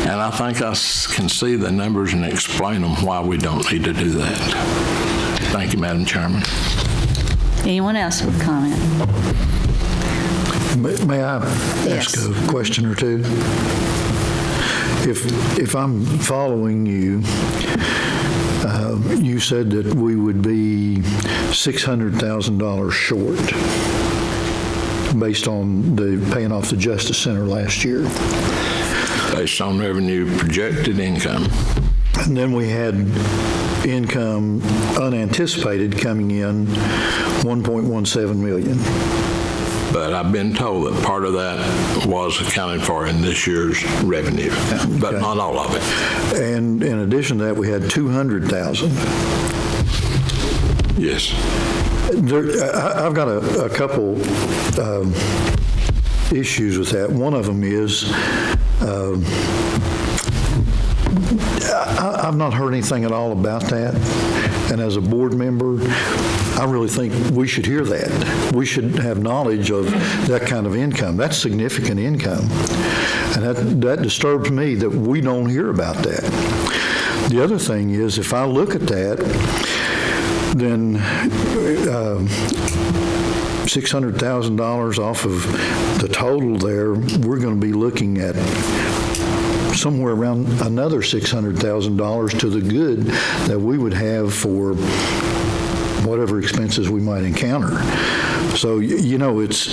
And I think I can see the numbers and explain them why we don't need to do that. Thank you, Madam Chairman. Anyone else with comment? May I ask a question or two? If I'm following you, You said that we would be $600,000 short based on the paying off the Justice Center last year. Based on revenue projected income. And then we had income unanticipated coming in, $1.17 million. But I've been told that part of that was accounted for in this year's revenue, but not all of it. And in addition to that, we had $200,000. Yes. I've got a couple issues with that. One of them is I've not heard anything at all about that. And as a board member, I really think we should hear that. We should have knowledge of that kind of income. That's significant income. And that disturbs me that we don't hear about that. The other thing is, if I look at that, then $600,000 off of the total there, we're going to be looking at somewhere around another $600,000 to the good that we would have for whatever expenses we might encounter. So, you know, it's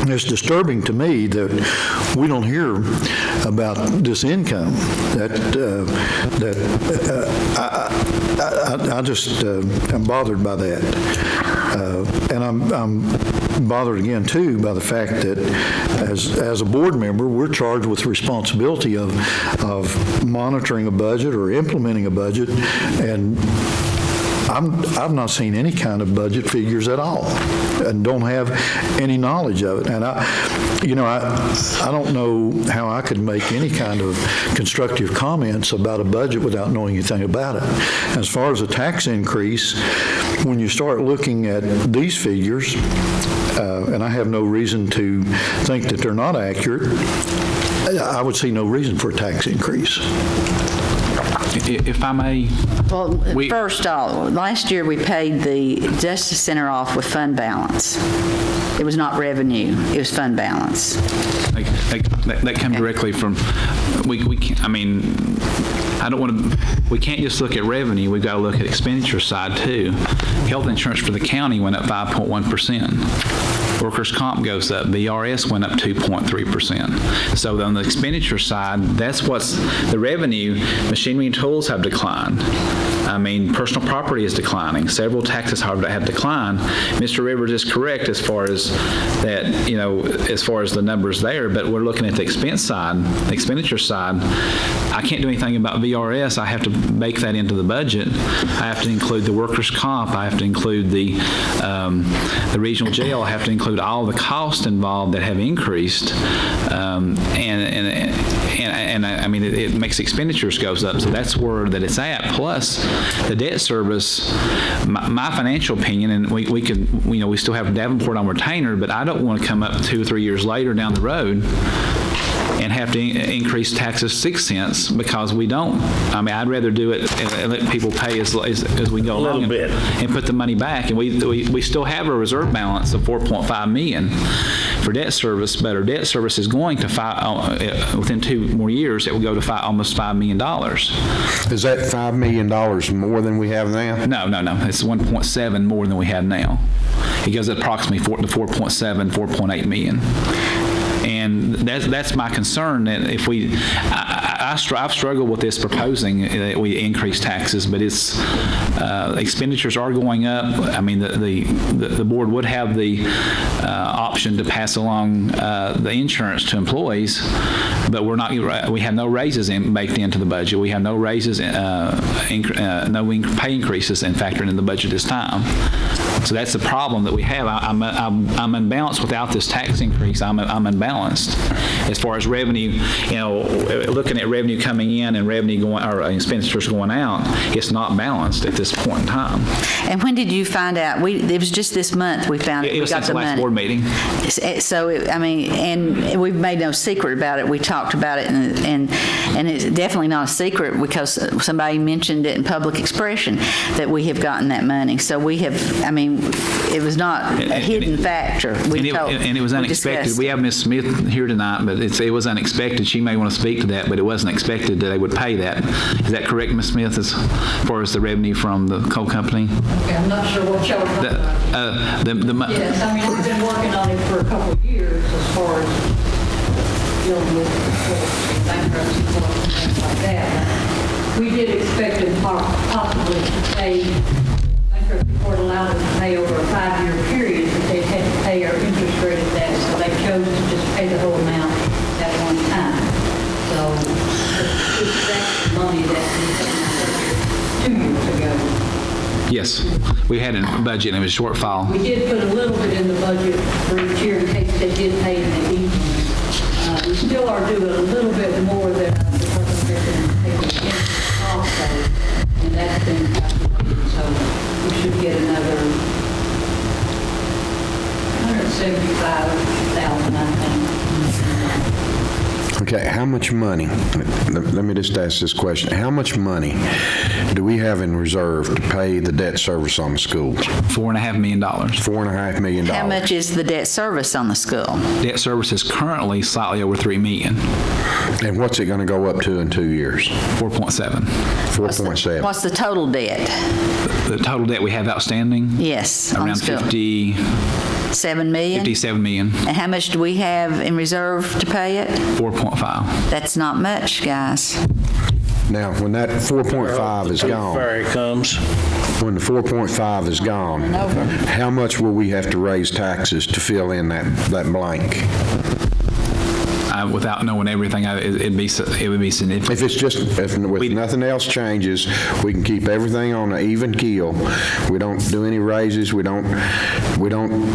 disturbing to me that we don't hear about this income. I just am bothered by that. And I'm bothered again, too, by the fact that as a board member, we're charged with the responsibility of monitoring a budget or implementing a budget, and I've not seen any kind of budget figures at all and don't have any knowledge of it. And I don't know how I could make any kind of constructive comments about a budget without knowing anything about it. As far as a tax increase, when you start looking at these figures, and I have no reason to think that they're not accurate, I would see no reason for a tax increase. If I may. Well, first off, last year we paid the Justice Center off with fund balance. It was not revenue, it was fund balance. That come directly from, we can't, I mean, I don't want to, we can't just look at revenue, we've got to look at expenditure side too. Health insurance for the county went up 5.1%. Workers' comp goes up. VRS went up 2.3%. So on the expenditure side, that's what's the revenue. Machinery and tools have declined. I mean, personal property is declining. Several taxes have declined. Mr. Rivers is correct as far as that, you know, as far as the numbers there, but we're looking at the expense side, the expenditure side. I can't do anything about VRS. I have to bake that into the budget. I have to include the workers' comp. I have to include the regional jail. I have to include all the costs involved that have increased, and I mean it makes expenditures goes up. So that's where that it's at. Plus the debt service. My financial opinion, and we can, you know, we still have Davenport on retainer, but I don't want to come up 2 or 3 years later down the road and have to increase taxes 6 cents because we don't. I mean, I'd rather do it and let people pay as we go along and put the money back. And we still have a reserve balance of $4.5 million for debt service, but our debt service is going to within 2 more years, it will go to almost $5 million. Is that $5 million more than we have now? No. It's 1.7 more than we have now. It goes approximately 4.7, 4.8 million. And that's my concern, that if I've struggled with this proposing that we increase taxes, but it's expenditures are going up. I mean, the board would have the option to pass along the insurance to employees, but we have no raises baked into the budget. We have no raises, no pay increases factored in the budget this time. So that's the problem that we have. I'm unbalanced without this tax increase. I'm unbalanced as far as revenue. You know, looking at revenue coming in and revenue going or expenditures going out, it's not balanced at this point in time. And when did you find out? It was just this month we found it. We was got since the the last money. board meeting. So I mean, and we've made no secret about it. We talked about it, and it's definitely not a secret because somebody mentioned it in public expression that we have gotten that money. So we have. I mean, it was not a hidden factor. And it was unexpected. We have Ms. Smith here tonight, but it was unexpected. She may want to speak to that, but it was wasn't expected that they would pay that. Is that correct, Ms. Smith, as far as the revenue from the coal company? Okay, I'm not sure what y'all are talking about. Yes, I mean, I've been working on it for a couple of years as far as dealing with bankruptcy court and things like that. We did expect them possibly to pay, bankruptcy court allowed them to pay over a 5-year period, but they had to pay our interest rate at that, so they chose to just pay the whole amount at one time. So that's money that we spent 2 years ago. yes. We had a budget and it was a shortfall. We did put a little bit in the budget for each year in case they did pay in the evening. We still are doing a little bit more than the Department of Education also, and that's been calculated, so we should get another $175,000, I think. Okay, how much money, let me just ask this question. How much money do we have in reserve to pay the debt service on the schools? $4.5 million. $4.5 million. How much is the debt service on the school? Debt service is currently slightly over $3 million. And what's it going to go up to in 2 years? 4.7. 4.7. What's the total debt? The total debt we have outstanding? Yes, on the Around school. 57 million. And how much do we have in reserve to pay it? 4.5. That's not much, guys. Now, when that 4.5 is gone, when the 4.5 is gone, how much will we have to raise taxes to fill in that blank? Without knowing everything, it would be significant. If it's just, if nothing else changes, we can keep everything on an even keel. We don't do any raises. We don't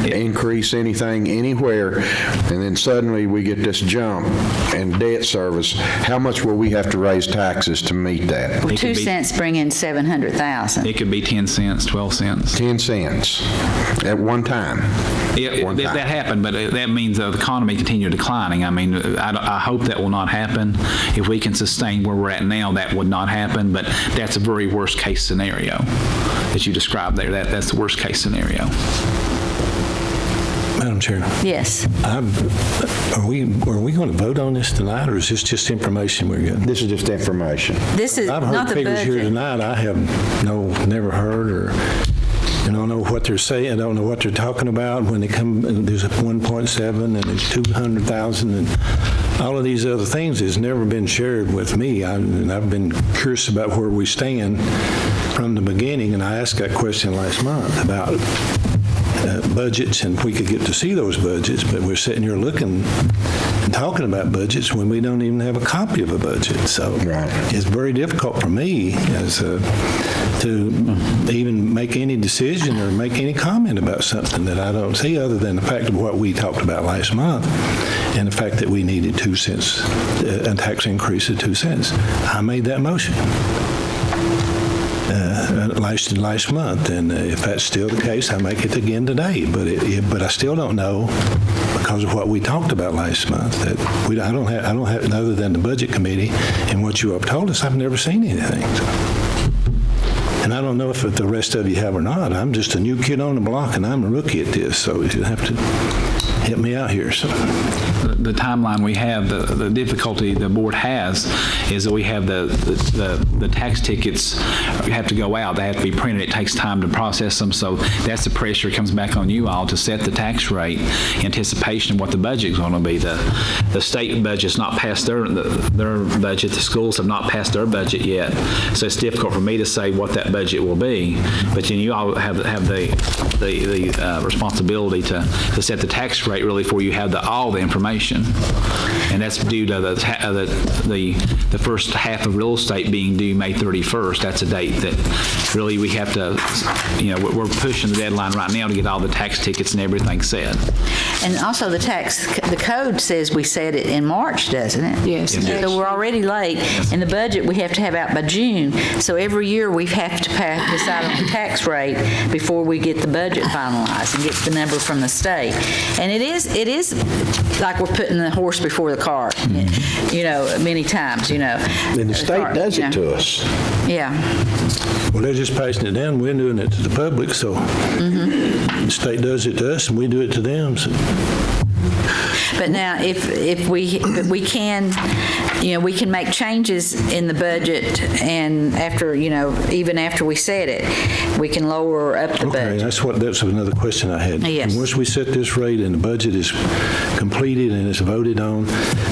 increase anything anywhere. And then suddenly we get this jump in debt service. How much will we have to raise taxes to meet that? 2 cents bring in $700,000. It could be 10 cents, 12 cents. 10 cents at one time. That happened, but that means the economy continue declining. I mean, I hope that will not happen. If we can sustain where we're at now, that would not happen, but that's a very worst case scenario that you described there. That's the worst case scenario. Madam Chair. Yes. Are we going to vote on this tonight, or is this just information we're getting? This is just information. This is I've heard not the figures budget. here tonight I have never heard, or I don't know what they're saying. I don't know what they're talking about when they come. There's a 1.7 and there's 200,000 and all of these other things has never been shared with me. And I've been curious about where we stand from the beginning, and I asked that question last month about budgets and if we could get to see those budgets, but we're sitting here looking and talking about budgets when we don't even have a copy of a budget. So it's very difficult for me to even make any decision or make any comment about something that I don't see, other than the fact of what we talked about last month and the fact that we needed 2 cents, a tax increase of 2 cents. I made that motion last month, and if that's still the case, I make it again today. But I still don't know, because of what we talked about last month, that I don't have other than the budget committee and what you have told us. I've never seen anything. And I don't know if the rest of you have or not. I'm just a new kid on the block, and I'm a rookie at this, so you have to help me out here. So. The timeline we have, the difficulty the board has is that we have the tax tickets have to go out. They have to be printed. It takes time to process them. So that's the pressure comes back on you all to set the tax rate in anticipation of what the budget is going to be. The state budget's not passed their budget. The schools have not passed their budget yet. So it's difficult for me to say what that budget will be. But then you all have the responsibility to set the tax rate really before you have all the information. And that's due to the first half of real estate being due May 31st. That's a date that really we have to, we're pushing the deadline right now to get all the tax tickets and everything set. And also the code says we set it in March, doesn't it? Yes. So we're already late, and the budget we have to have out by June. So every year we have to decide on the tax rate before we get the budget finalized and get the number from the state. And it is like we're putting the horse before the cart, many times, And the state does it to us. Yeah. Well, they're just passing it down. We're doing it to the public, so the state does it to us, and we do it to them. So. But now, if we can, we can make changes in the budget, and after, even after we set it, we can lower or up the budget. That's another question I had. Yes. And once we set this rate and the budget is completed and it's voted on,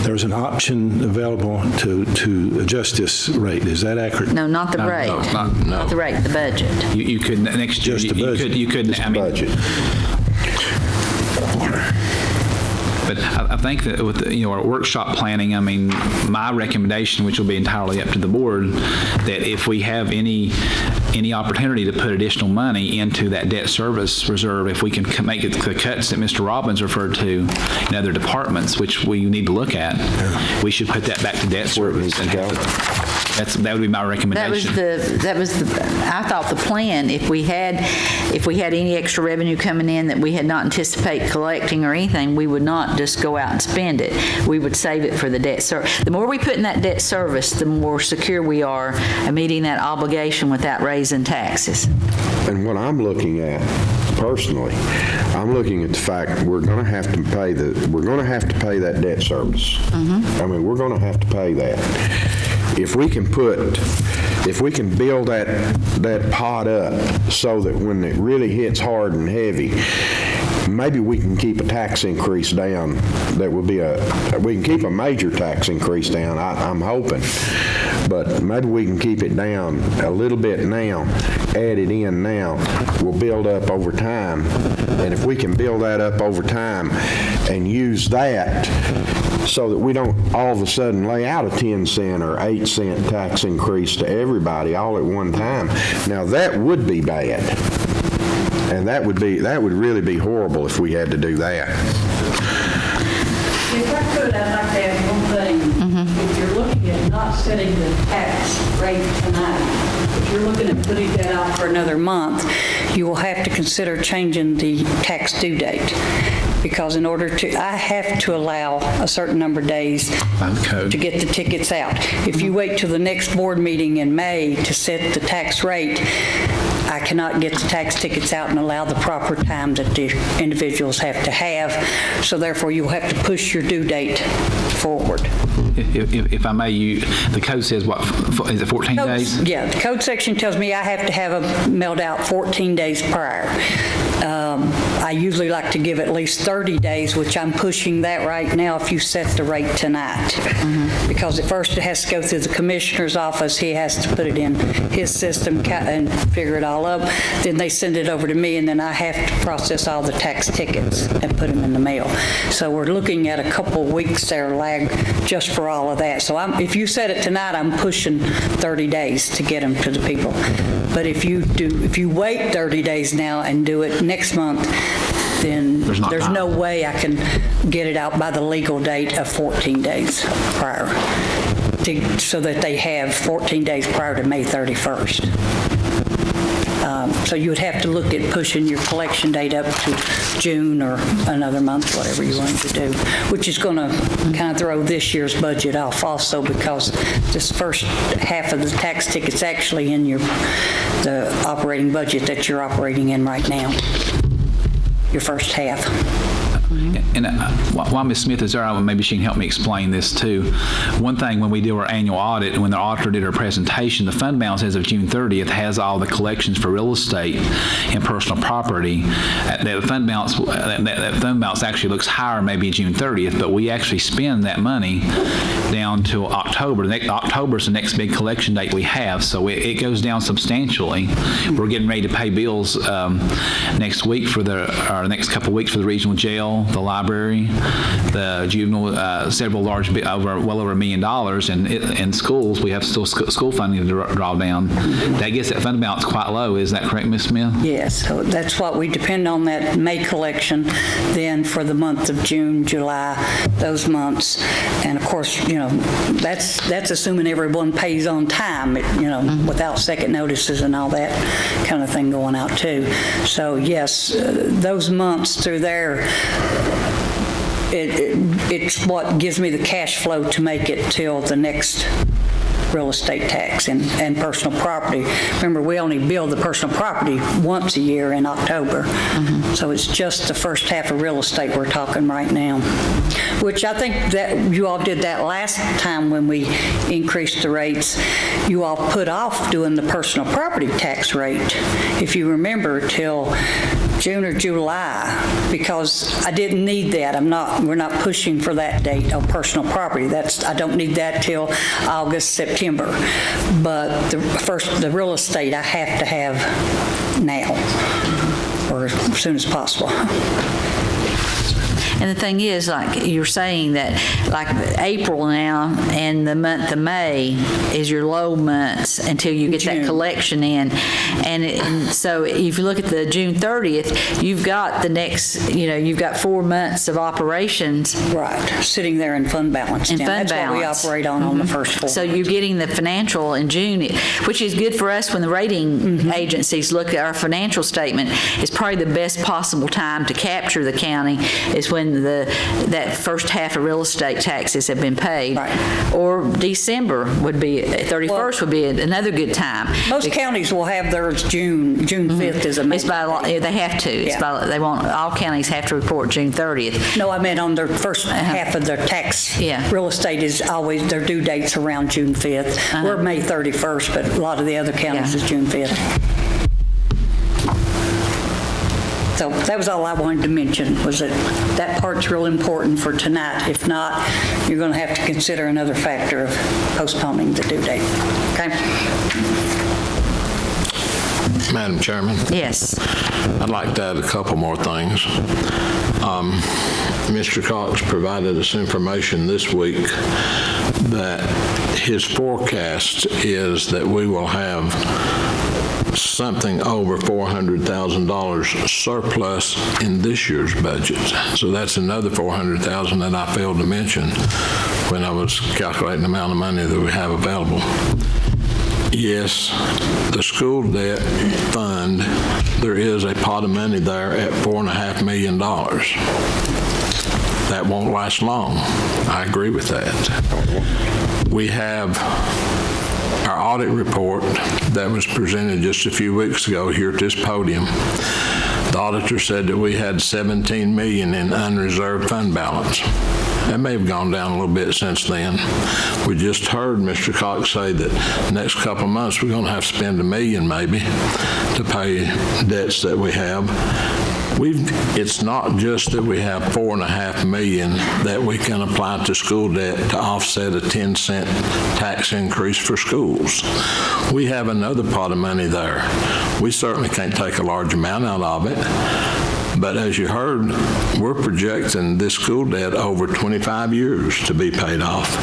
there's an option available to adjust this rate. Is that accurate? No, not the rate. Not the rate, the budget. You could, next year, Just the budget. you could, budget. But I think that with our workshop planning, my recommendation, which will be entirely up to the board, that if we have any opportunity to put additional money into that debt service reserve, if we can make it the cuts that Mr. Robbins referred to in other departments, which we need to look at, we should put that back to debt service. And that would be my recommendation. That was the I thought the plan, if we had any extra revenue coming in that we had not anticipated collecting or anything, we would not just go out and spend it. We would save it for the debt service. The more we put in that debt service, the more secure we are at meeting that obligation without raising taxes. And what I'm looking at personally, I'm looking at the fact we're going to have to pay that debt service. We're going to have to pay that. If we can build that pot up so that when it really hits hard and heavy, maybe we can keep a tax increase down. We can keep a major tax increase down, I'm hoping. But maybe we can keep it down a little bit now, add it in now. We'll build up over time. And if we can build that up over time and use that so that we don't all of a sudden lay out a 10-cent or 8-cent tax increase to everybody all at one time. Now, that would be bad. And that would really be horrible if we had to do that. If I could, I'd like to add one thing. If you're looking at not setting the tax rate tonight, if you're looking at putting that out for another month, you will have to consider changing the tax due date. Because in order to, I have to allow a certain number of days to get the tickets out. If you wait till the next board meeting in May to set the tax rate, I cannot get the tax tickets out and allow the proper time that the individuals have to have. So therefore, you'll have to push your due date forward. If I may, the code says what, is it 14 days? Yeah, the code section tells me I have to have them mailed out 14 days prior. I usually like to give at least 30 days, which I'm pushing that right now if you set the rate tonight. Because at first it has to go through the commissioner's office. He has to put it in his system and figure it all up. Then they send it over to me, and then I have to process all the tax tickets and put them in the mail. So we're looking at a couple weeks there lag just for all of that. So if you set it tonight, I'm pushing 30 days to get them to the people. But if you wait 30 days now and do it next month, then there's no way I can get it out by the legal date of 14 days prior, so that they have 14 days prior to May 31st. So you would have to look at pushing your collection date up to June or another month, whatever you want to do, which is going to kind of throw this year's budget off also, because this first half of the tax ticket's actually in the operating budget that you're operating in right now, your first half. And while Ms. Smith is there, maybe she can help me explain this too. One thing, when we do our annual audit, when the auditor did her presentation, the fund balance as of June 30th has all the collections for real estate and personal property. That fund balance actually looks higher maybe June 30th, but we actually spend that money down to October. October is the next big collection date we have, so it goes down substantially. We're getting ready to pay bills next week or next couple of weeks for the regional jail, the library, the juvenile, several large, well over $1 million, and in schools, we have still school funding to draw down. That gets that fund balance quite low. Is that correct, Ms. Smith? Yes, so that's what we depend on, that May collection, then for the month of June, July, those months. And of course, that's assuming everyone pays on time, without second notices and all that kind of thing going out too. So yes, those months through there, it's what gives me the cash flow to make it till the next real estate tax and personal property. Remember, we only bill the personal property once a year in October. So it's just the first half of real estate we're talking right now, which I think that you all did that last time when we increased the rates. You all put off doing the personal property tax rate, if you remember, till June or July, because I didn't need that. We're not pushing for that date on personal property. I don't need that till August, September. But the real estate I have to have now, or as soon as possible. And the thing is, like you're saying that, like April now and the month of May is your low months until you get that collection in. And so if you look at the June 30th, you've got the next, you've got 4 months of operations. Right, sitting there in fund balance. That's what we operate on the first 4 months. So you're getting the financial in June, which is good for us when the rating agencies look at our financial statement. It's probably the best possible time to capture the county is when that first half of real estate taxes have been paid. Right. Or December would be, 31st would be another good time. Most counties will have theirs June 5th as a It's by law, they have to. It's by, they want, all counties have to report June 30th. No, I meant on their first half of their tax. Real estate is always, their due date's around June 5th. We're May 31st, but a lot of the other counties is June 5th. So that was all I wanted to mention, was that part's real important for tonight. If not, you're going to have to consider another factor of postponing the due date. Okay? Madam Chairman? Yes. I'd like to add a couple more things. Mr. Cox provided us information this week that his forecast is that we will have something over $400,000 surplus in this year's budget. So that's another $400,000 that I failed to mention when I was calculating the amount of money that we have available. Yes, the school debt fund, there is a pot of money there at $4.5 million. That won't last long. I agree with that. We have our audit report that was presented just a few weeks ago here at this podium. The auditor said that we had $17 million in unreserved fund balance. That may have gone down a little bit since then. We just heard Mr. Cox say that next couple of months we're going to have to spend $1 million maybe to pay debts that we have. It's not just that we have $4.5 million that we can apply to school debt to offset a 10-cent tax increase for schools. We have another pot of money there. We certainly can't take a large amount out of it. But as you heard, we're projecting this school debt over 25 years to be paid off.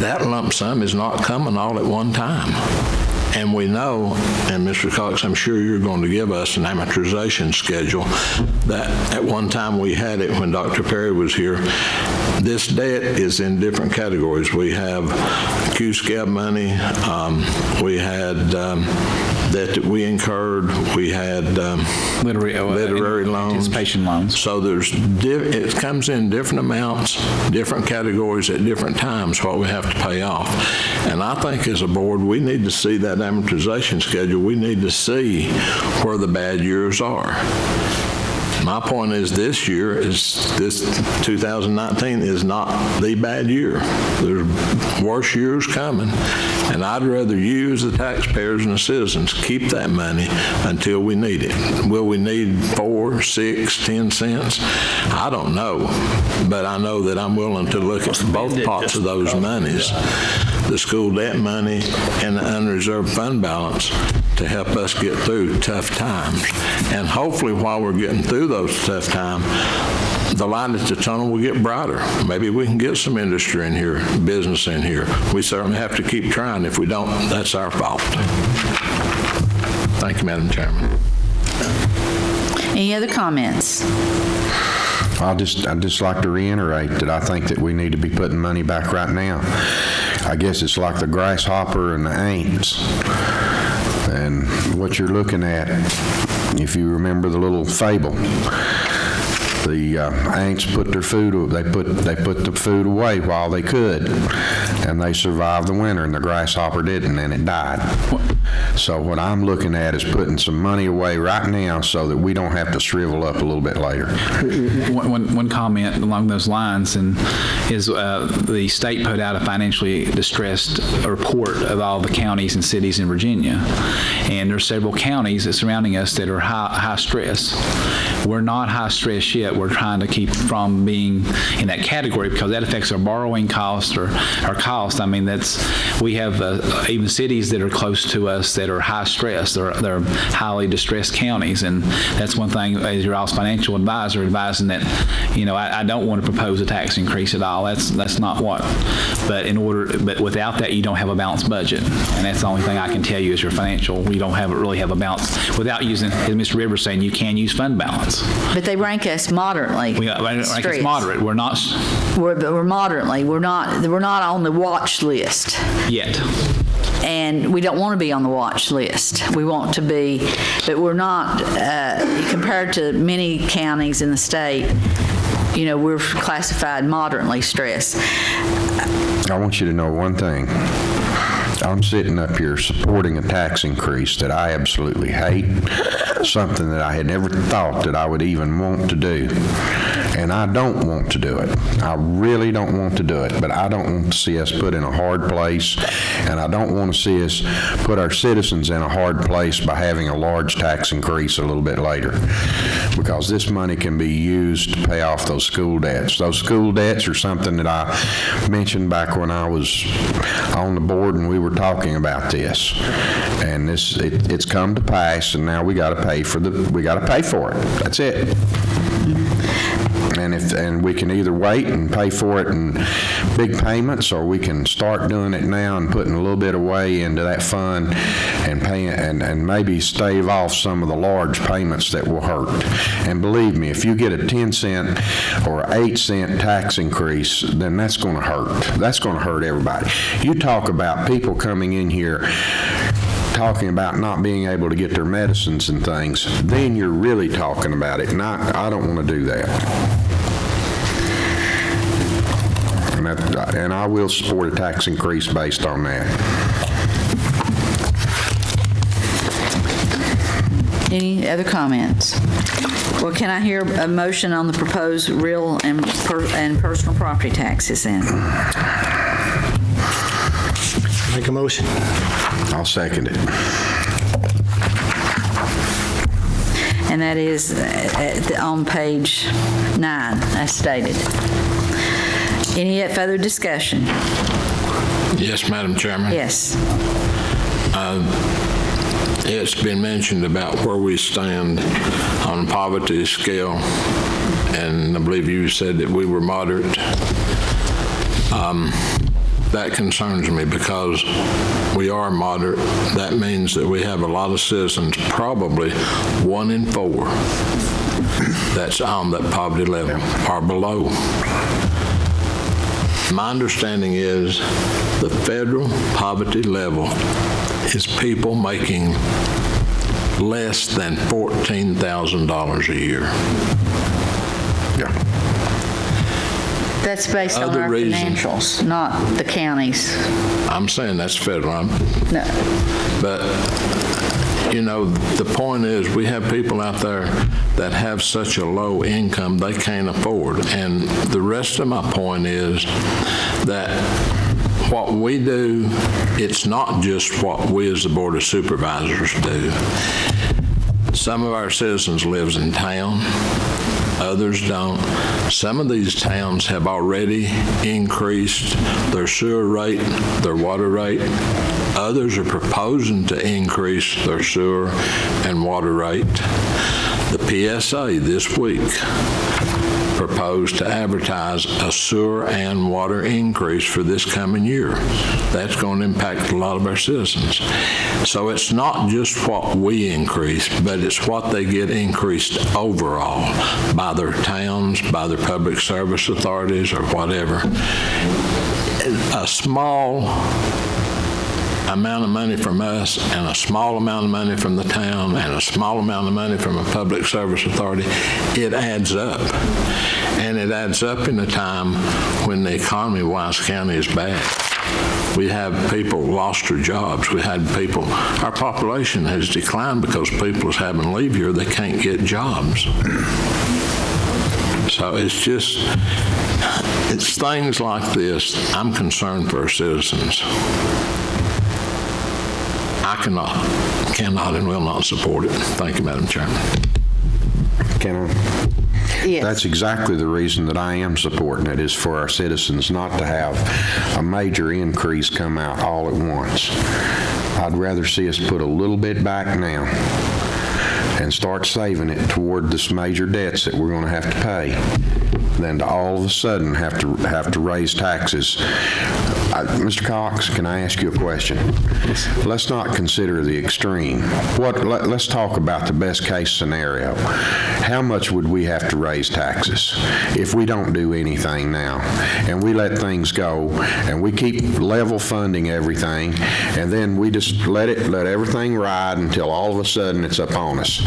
That lump sum is not coming all at one time. And we know, and Mr. Cox, I'm sure you're going to give us an amortization schedule, that at one time we had it when Dr. Perry was here. This debt is in different categories. We have Q-SCAB money. We had debt that we incurred. We had literary loans. Anticipation loans. So it comes in different amounts, different categories at different times, what we have to pay off. And I think as a board, we need to see that amortization schedule. We need to see where the bad years are. My point is this 2019 is not the bad year. There's worse years coming, and I'd rather you as the taxpayers and the citizens keep that money until we need it. Will we need 4, 6, 10 cents? I don't know, but I know that I'm willing to look at both pots of those monies, the school debt money and the unreserved fund balance, to help us get through tough times. And hopefully while we're getting through those tough times, the light at the tunnel will get brighter. Maybe we can get some industry in here, business in here. We certainly have to keep trying. If we don't, that's our fault. Thank you, Madam Chairman. Any other comments? I'd just like to reiterate that I think that we need to be putting money back right now. I guess it's like the grasshopper and the ants. And what you're looking at, if you remember the little fable, The ants put their food, they put the food away while they could, and they survived the winter, and the grasshopper didn't, and it died. So what I'm looking at is putting some money away right now so that we don't have to shrivel up a little bit later. One comment along those lines is the state put out a financially distressed report of all the counties and cities in Virginia, and there are several counties that surrounding us that are high stress. We're not high stress yet. We're trying to keep from being in that category because that affects our borrowing costs or our cost. I mean, we have even cities that are close to us that are high stress. They're highly distressed counties, and that's one thing as your office financial advisor advising that, I don't want to propose a tax increase at all. That's not what. But without that, you don't have a balanced budget, and that's the only thing I can tell you is your financial. We don't really have a balance without using, as Mr. Rivers saying, you can use fund balance. But they rank us moderately. We rank us moderate. We're not. We're moderately. We're not on the watch list yet. And we don't want to be on the watch list. We want to be, but we're not, compared to many counties in the state, we're classified moderately stressed. I want you to know one thing. I'm sitting up here supporting a tax increase that I absolutely hate, something that I had never thought that I would even want to do. And I don't want to do it. I really don't want to do it, but I don't want to see us put in a hard place, and I don't want to see us put our citizens in a hard place by having a large tax increase a little bit later, because this money can be used to pay off those school debts. Those school debts are something that I mentioned back when I was on the board and we were talking about this, and it's come to pass, and now we got to pay for it. That's it. And we can either wait and pay for it in big payments, or we can start doing it now and putting a little bit away into that fund and paying and maybe stave off some of the large payments that will hurt. And believe me, if you get a 10-cent or 8-cent tax increase, then that's going to hurt. That's going to hurt everybody. You talk about people coming in here talking about not being able to get their medicines and things, then you're really talking about it. And I don't want to do that. And I will support a tax increase based on that. Any other comments? Well, can I hear a motion on the proposed real and personal property taxes then? Make a motion. I'll second it. And that is on page 9, as stated. Any further discussion? Yes, Madam Chairman. Yes. It's been mentioned about where we stand on poverty scale, and I believe you said that we were moderate. That concerns me because we are moderate. That means that we have a lot of citizens, probably 1 in 4, that's on that poverty level or below. My understanding is the federal poverty level is people making less than $14,000 a year. Yeah. That's based on our financials, not the counties. I'm saying that's federal. No. But, the point is we have people out there that have such a low income they can't afford. And the rest of my point is that what we do, it's not just what we as the Board of Supervisors do. Some of our citizens live in town. Others don't. Some of these towns have already increased their sewer rate, their water rate. Others are proposing to increase their sewer and water rate. The PSA this week proposed to advertise a sewer and water increase for this coming year. That's going to impact a lot of our citizens. So it's not just what we increase, but it's what they get increased overall by their towns, by their public service authorities, or whatever. A small amount of money from us and a small amount of money from the town and a small amount of money from a public service authority, it adds up. And it adds up in a time when the economy of Wise County is bad. We have people lost their jobs. We had people, our population has declined because people is having to leave here. They can't get jobs. So it's things like this. I'm concerned for our citizens. I cannot and will not support it. Thank you, Madam Chairman. Can I? Yes. That's exactly the reason that I am supporting it, is for our citizens not to have a major increase come out all at once. I'd rather see us put a little bit back now and start saving it toward this major debts that we're going to have to pay than to all of a sudden have to raise taxes. Mr. Cox, can I ask you a question? Let's not consider the extreme. Let's talk about the best case scenario. How much would we have to raise taxes if we don't do anything now and we let things go and we keep level funding everything and then we just let everything ride until all of a sudden it's up on us?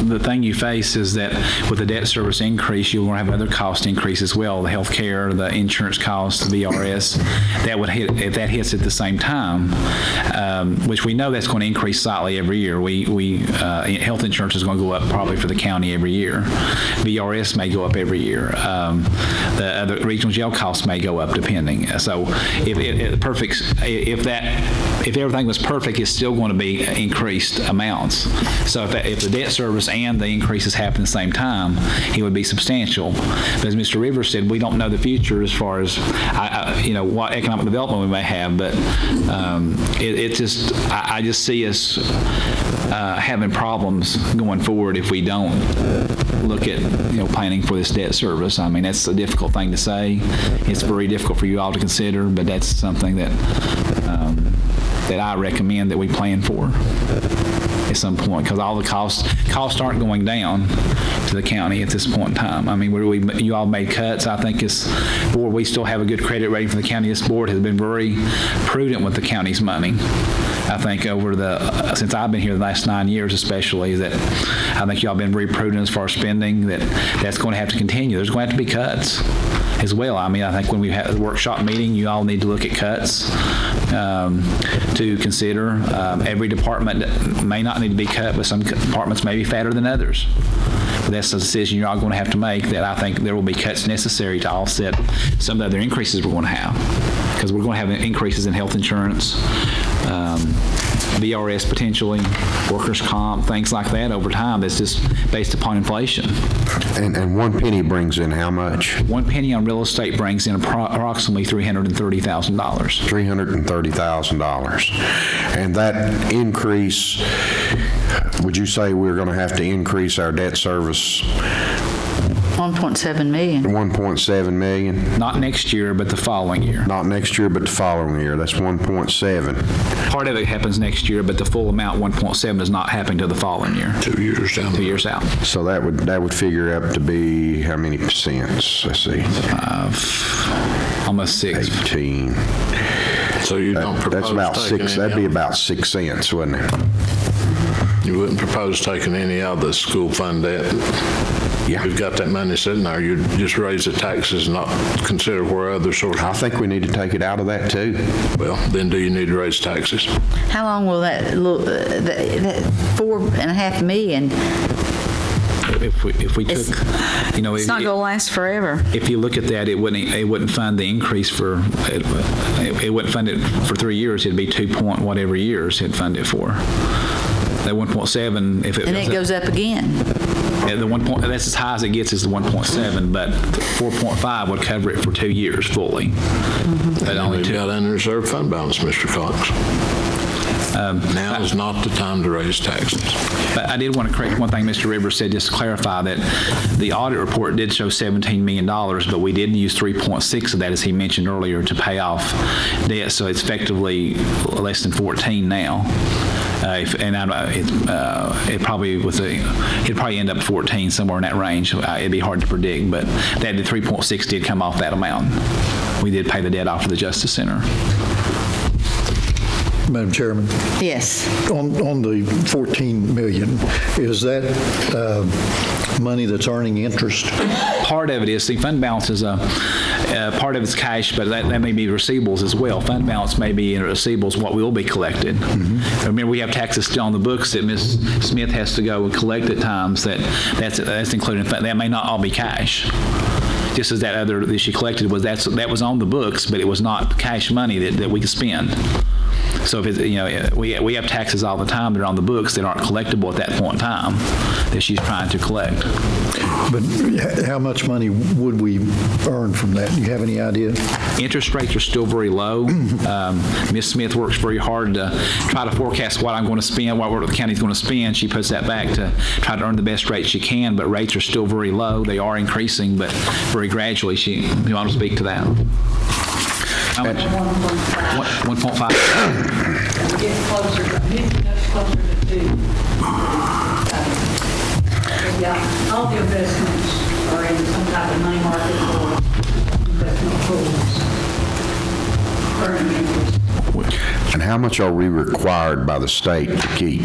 The thing you face is that with the debt service increase, you're going to have other cost increase as well. The health care, the insurance costs, the VRS, that would hit, if that hits at the same time, which we know that's going to increase slightly every year. Health insurance is going to go up probably for the county every year. VRS may go up every year. The other regional jail costs may go up depending. So if everything was perfect, it's still going to be increased amounts. So if the debt service and the increases happen at the same time, it would be substantial. But as Mr. Rivers said, we don't know the future as far as what economic development we may have. But I just see us having problems going forward if we don't look at planning for this debt service. I mean, that's a difficult thing to say. It's very difficult for you all to consider, but that's something that I recommend that we plan for at some point, because all the costs aren't going down to the county at this point in time. I mean, you all made cuts. I think board, we still have a good credit rating for the county. This board has been very prudent with the county's money. I think since I've been here the last 9 years especially, that I think y'all been very prudent as far as spending, that's going to have to continue. There's going to have to be cuts as well. I mean, I think when we have the workshop meeting, you all need to look at cuts to consider. Every department may not need to be cut, but some departments may be fatter than others. But that's a decision you're all going to have to make, that I think there will be cuts necessary to offset some of the other increases we're going to have. Because we're going to have increases in health insurance, VRS potentially, workers' comp, things like that over time. That's just based upon inflation. And 1 penny brings in how much? 1 penny on real estate brings in approximately $330,000. $330,000. And that increase, would you say we're going to have to increase our debt service? $1.7 million. $1.7 million? Not next year, but the following year. Not next year, but the following year. That's 1.7. Part of it happens next year, but the full amount, 1.7, does not happen till the following year. 2 years down. 2 years out. So that would figure up to be how many percents? Let's see. Almost 6. 18. So you don't propose That's about taking 6. That'd be about 6 cents, wouldn't it? You wouldn't propose taking any out of the school fund debt? Yeah. We've got that money sitting there. You just raise the taxes and not consider where other sources. I think we need to take it out of that too. Well, then do you need to raise taxes? How long will that $4.5 million? If we took, it's not going to last forever. If you look at that, it wouldn't fund the increase for it wouldn't fund it for 3 years. It'd be 2 point whatever years it'd fund it for. That 1.7, if it and it goes up again. The 1 point, that's as high as it gets, is the 1.7, but 4.5 would cover it for 2 years fully. But only we've got unreserved fund balance, Mr. Cox. Now is not the time to raise taxes. But I did want to correct one thing Mr. Rivers said, just to clarify that the audit report did show $17 million, but we did use 3.6 of that, as he mentioned earlier, to pay off debt. So it's effectively less than 14 now. It'd probably end up 14, somewhere in that range. It'd be hard to predict, but that 3.6 did come off that amount. We did pay the debt off of the Justice Center. Madam Chairman, Yes. on the 14 million, is that money that's earning interest? Part of it is, see, fund balance is part of it's cash, but that may be receivables as well. Fund balance may be in receivables what will be collected. Remember, we have taxes still on the books that Ms. Smith has to go and collect at times. That's included in fund. That may not all be cash. Just as that other that she collected that was on the books, but it was not cash money that we could spend. So if it's, we have taxes all the time that are on the books that aren't collectible at that point in time that she's trying to collect. But how much money would we earn from that? Do you have any idea? Interest rates are still very low. Ms. Smith works very hard to try to forecast what I'm going to spend, what the county's going to spend. She puts that back to try to earn the best rate she can, but rates are still very low. They are increasing, but very gradually. You want to speak to that? How much? 1.5. It gets closer to 2. Yeah, all the investments are in some type of money market or investment pools. Earning interest. And how much are we required by the state to keep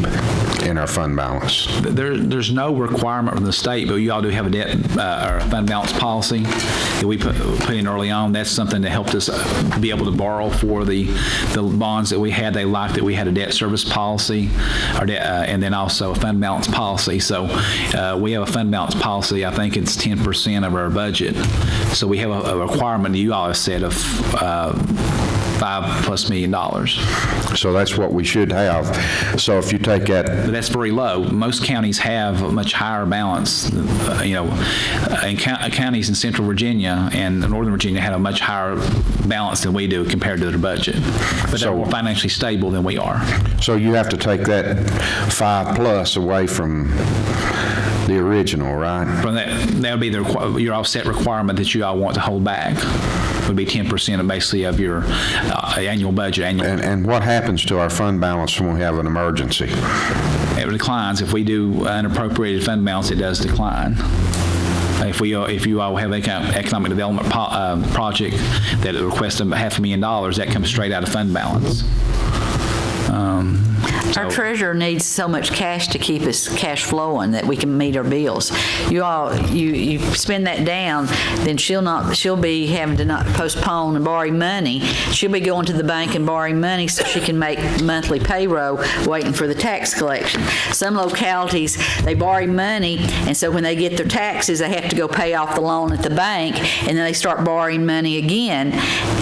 in our fund balance? There's no requirement from the state, but you all do have a debt or a fund balance policy that we put in early on. That's something that helped us be able to borrow for the bonds that we had. They liked that we had a debt service policy, and then also a fund balance policy. So we have a fund balance policy. I think it's 10% of our budget. So we have a requirement that you all have said of $5+ million. So that's what we should have. So if you take that... But that's very low. Most counties have a much higher balance. And counties in Central Virginia and Northern Virginia have a much higher balance than we do compared to their budget. But they're more financially stable than we are. So you have to take that 5+ away from the original, right? From that would be your offset requirement that you all want to hold back. Would be 10% of basically of your annual budget. And what happens to our fund balance when we have an emergency? It declines. If we do unappropriated fund balance, it does decline. If you all have an economic development project that requests $500,000, that comes straight out of fund balance. Our treasurer needs so much cash to keep us cash flowing that we can meet our bills. You spend that down, then she'll be having to not postpone and borrow money. She'll be going to the bank and borrowing money so she can make monthly payroll waiting for the tax collection. Some localities, they borrow money, and so when they get their taxes, they have to go pay off the loan at the bank, and then they start borrowing money again.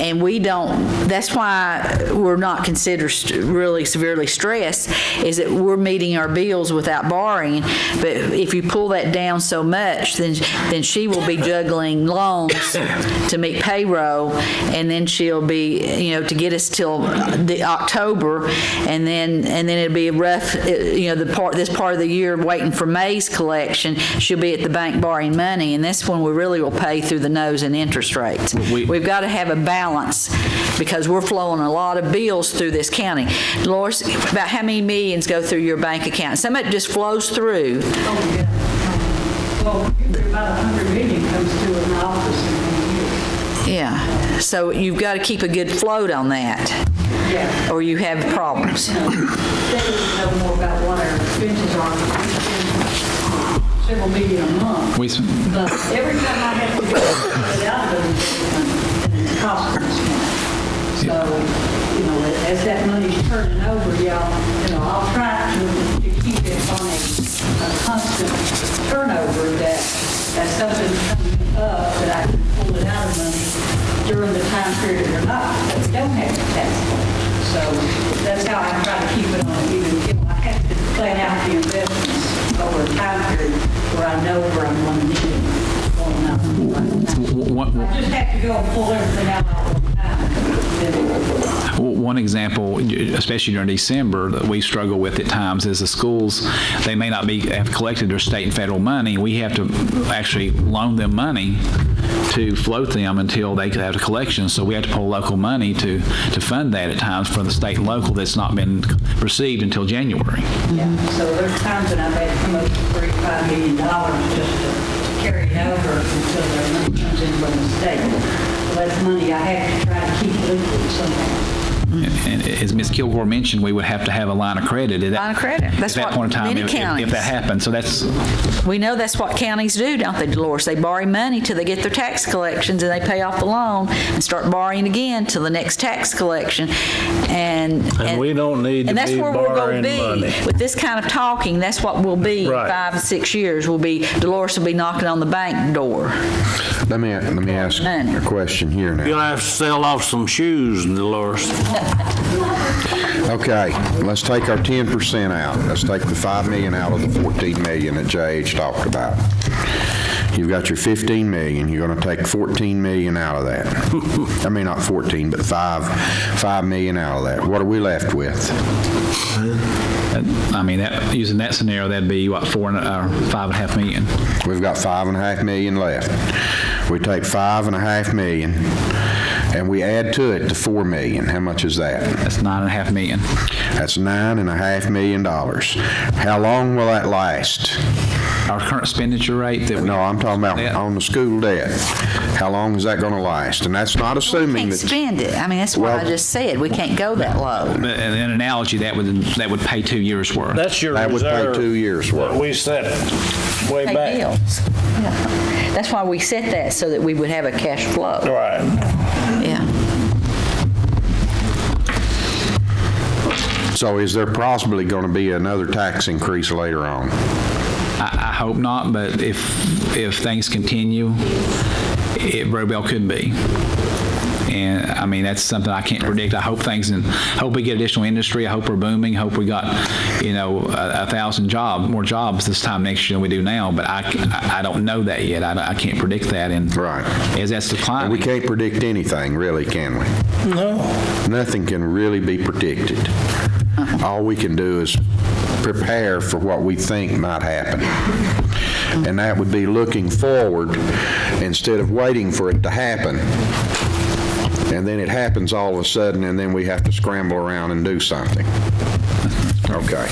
And we don't, that's why we're not considered really severely stressed, is that we're meeting our bills without borrowing. But if you pull that down so much, then she will be juggling loans to meet payroll, and then she'll be, to get us till the October, and then it'll be rough, this part of the year waiting for May's collection. She'll be at the bank borrowing money, and that's when we really will pay through the nose in interest rates. We've got to have a balance because we're flowing a lot of bills through this county. Dolores, about how many millions go through your bank account? Some of it just flows through. Oh, yeah. Well, usually about 100 million comes through in the office in a year. Yeah. So you've got to keep a good float on that. Yeah. Or you have problems. They would know more about what our expenses are. We spend several million a month. But every time I have to get out of it, it's costing us money. So, as that money's turning over, I'll try to keep it on a constant turnover that as something's coming up that I can pull it out of money during the time period or not, that we don't have to tax it. So that's how I try to keep it on even. I have to plan out the investments over a time period where I know where I'm going to need it. I just have to go and pull everything out all the time. One example, especially during December, that we struggle with at times is the schools, they may not have collected their state and federal money. We have to actually loan them money to float them until they have a collection. So we have to pull local money to fund that at times for the state and local that's not been received until January. Yeah, so there's times when I've had to come up with $35 million just to carry it over until the money comes in from the state. So that's money I have to try to keep liquid somehow. And as Ms. Kilgore mentioned, we would have to have a line of credit at Line of credit. That's that what point in time many counties. if that happened. So We know that's what counties do, don't they, Dolores? They borrow money till they get their tax collections, and they pay off the loan and start borrowing again till the next tax collection. And we don't need to that's be where we're borrowing going to be. money. With this kind of talking, that's what we'll be in Right. 5 to 6 years. Dolores will be knocking on the bank door. Let me ask a question here now. You'll have to sell off some shoes, Dolores. Okay, let's take our 10% out. Let's take the $5 million out of the $14 million that J.H. talked about. You've got your $15 million. You're going to take $14 million out of that. I mean, not 14, but $5 million out of that. What are we left with? I mean, using that scenario, that'd be what, $5.5 million. We've got $5.5 million left. We take $5.5 million and we add to it the $4 million. How much is that? That's $9.5 million. That's $9.5 million. How long will that last? Our current expenditure rate No, I'm talking about on the school debt. How long is that going to last? And that's not assuming We that. can't spend it. I mean, that's what I just said. We can't go that low. But in an analogy, that would pay 2 years' worth. That's your That would pay reserve 2 years' worth. that we set way Pay back. bills. Yeah. That's why we set that, so that we would have a cash flow. Right. Yeah. So is there possibly going to be another tax increase later on? I hope not, but if things continue, it very well could be. And I mean, that's something I can't predict. I hope hope we get additional industry. I hope we're booming. I hope we got, 1,000 more jobs this time next year than we do now. But I don't know that yet. I can't predict that. And right. As that's declining. And we can't predict anything, really, can we? No. Nothing can really be predicted. All we can do is prepare for what we think might happen. And that would be looking forward instead of waiting for it to happen. And then it happens all of a sudden, and then we have to scramble around and do something. Okay.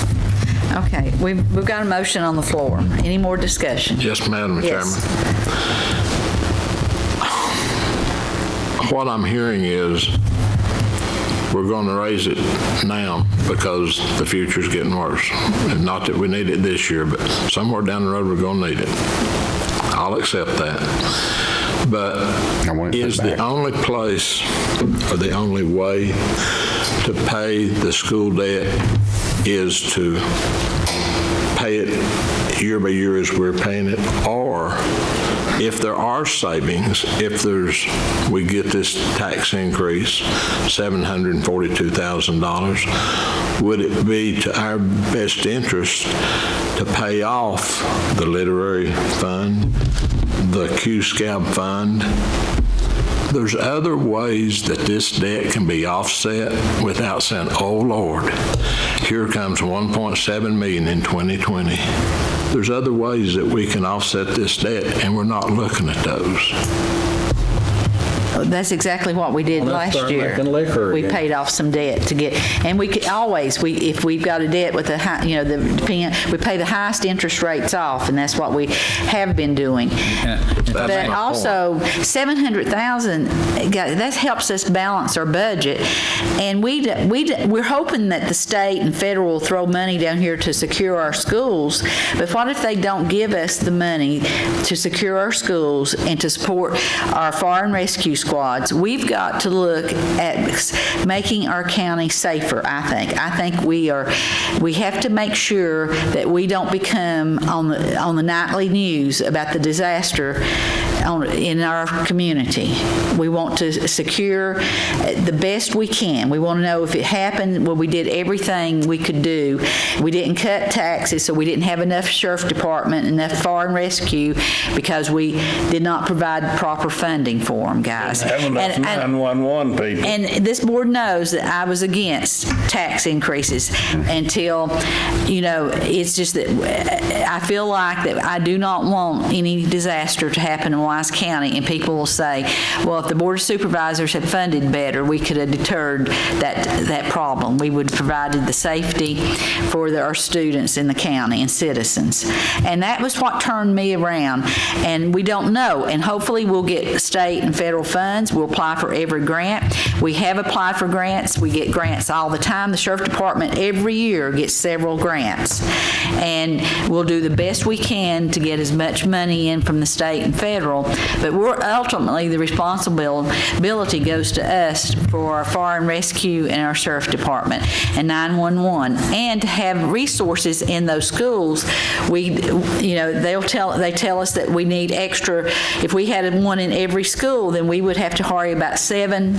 Okay, we've got a motion on the floor. Any more discussion? Yes, Madam Yes. Chairman. What I'm hearing is we're going to raise it now because the future's getting worse. And not that we need it this year, but somewhere down the road we're going to need it. I'll accept that. But is the only place or the only way to pay the school debt is to pay it year by year as we're paying it? Or if there are savings, we get this tax increase, $742,000, would it be to our best interest to pay off the literary fund, the Q-Scab fund? There's other ways that this debt can be offset without saying, oh Lord, here comes 1.7 million in 2020. There's other ways that we can offset this debt, and we're not looking at those. That's exactly what we did last year. We paid off some debt to get, and we could always, if we've got a debt with a high, we pay the highest interest rates off, and that's what we have been doing. But also, $700,000, that helps us balance our budget, and we're hoping that the state and federal will throw money down here to secure our schools. But what if they don't give us the money to secure our schools and to support our fire and rescue squads? We've got to look at making our county safer, I think. I think we have to make sure that we don't become on the nightly news about the disaster in our community. We want to secure the best we can. We want to know if it happened, well, we did everything we could do. We didn't cut taxes, so we didn't have enough sheriff department, enough fire and rescue, because we did not provide proper funding for them, guys. Have enough 911 people. And this board knows that I was against tax increases until, it's just that I feel like that I do not want any disaster to happen in Wise Wise County, and people will say, well, if the Board of Supervisors had funded better, we could have deterred that problem. We would have provided the safety for our students in the county and citizens. And that was what turned me around. And we don't know. And hopefully we'll get state and federal funds. We'll apply for every grant. We have applied for grants. We get grants all the time. The Sheriff Department every year gets several grants. And we'll do the best we can to get as much money in from the state and federal. But ultimately the responsibility goes to us for our fire and rescue and our Sheriff Department and 911, and to have resources in those schools. They tell us that we need extra. If we had one in every school, then we would have to hire about 7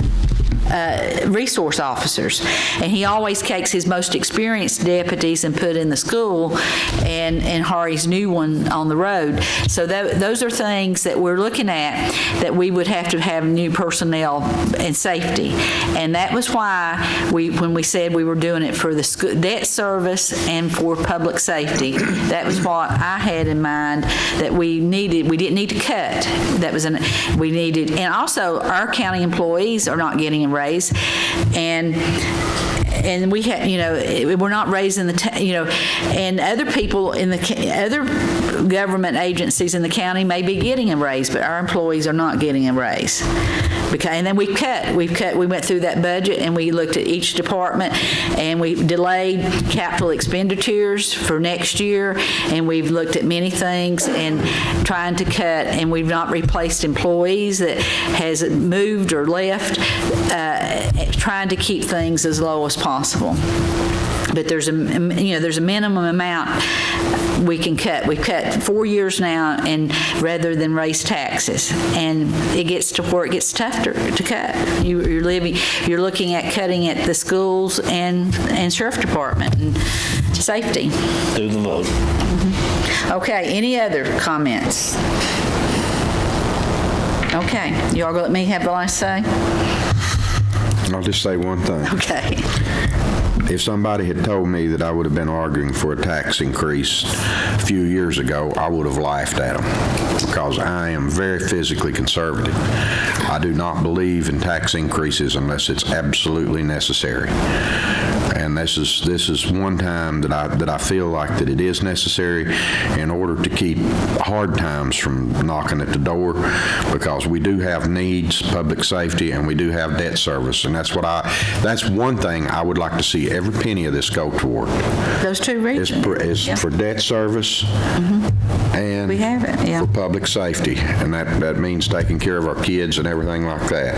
resource officers, and he always takes his most experienced deputies and put in the school and hires new one on the road. So those are things that we're looking at, that we would have to have new personnel and safety. And that was why when we said we were doing it for the debt service and for public safety, that was what I had in mind that we needed. We didn't need to cut. We needed, and also our county employees are not getting a raise, and we have, we're not raising and other people in other government agencies in the county may be getting a raise, but our employees are not getting a raise. And then we went through that budget and we looked at each department, and we delayed capital expenditures for next year, and we've looked at many things and trying to cut, and we've not replaced employees that has moved or left, trying to keep things as low as possible. But there's a minimum amount we can cut. We've cut 4 years now, and rather than raise taxes, and it gets to where it gets tougher to cut. You're looking at cutting at the schools and Sheriff Department and safety. Do the vote. Mm-hmm. Okay. Any other comments? Okay. You all gonna let me have the last say? I'll just say one thing. Okay. If somebody had told me that I would have been arguing for a tax increase a few years ago, I would have laughed at them, because I am very physically conservative. I do not believe in tax increases unless it's absolutely necessary. And this is one time that I feel like that it is necessary in order to keep hard times from knocking at the door, because we do have needs, public safety, and we do have debt service, and that's one thing I would like to see every penny of this go toward. Those two regions. Is for debt service and we have it, yeah. for public safety, and that means taking care of our kids and everything like that.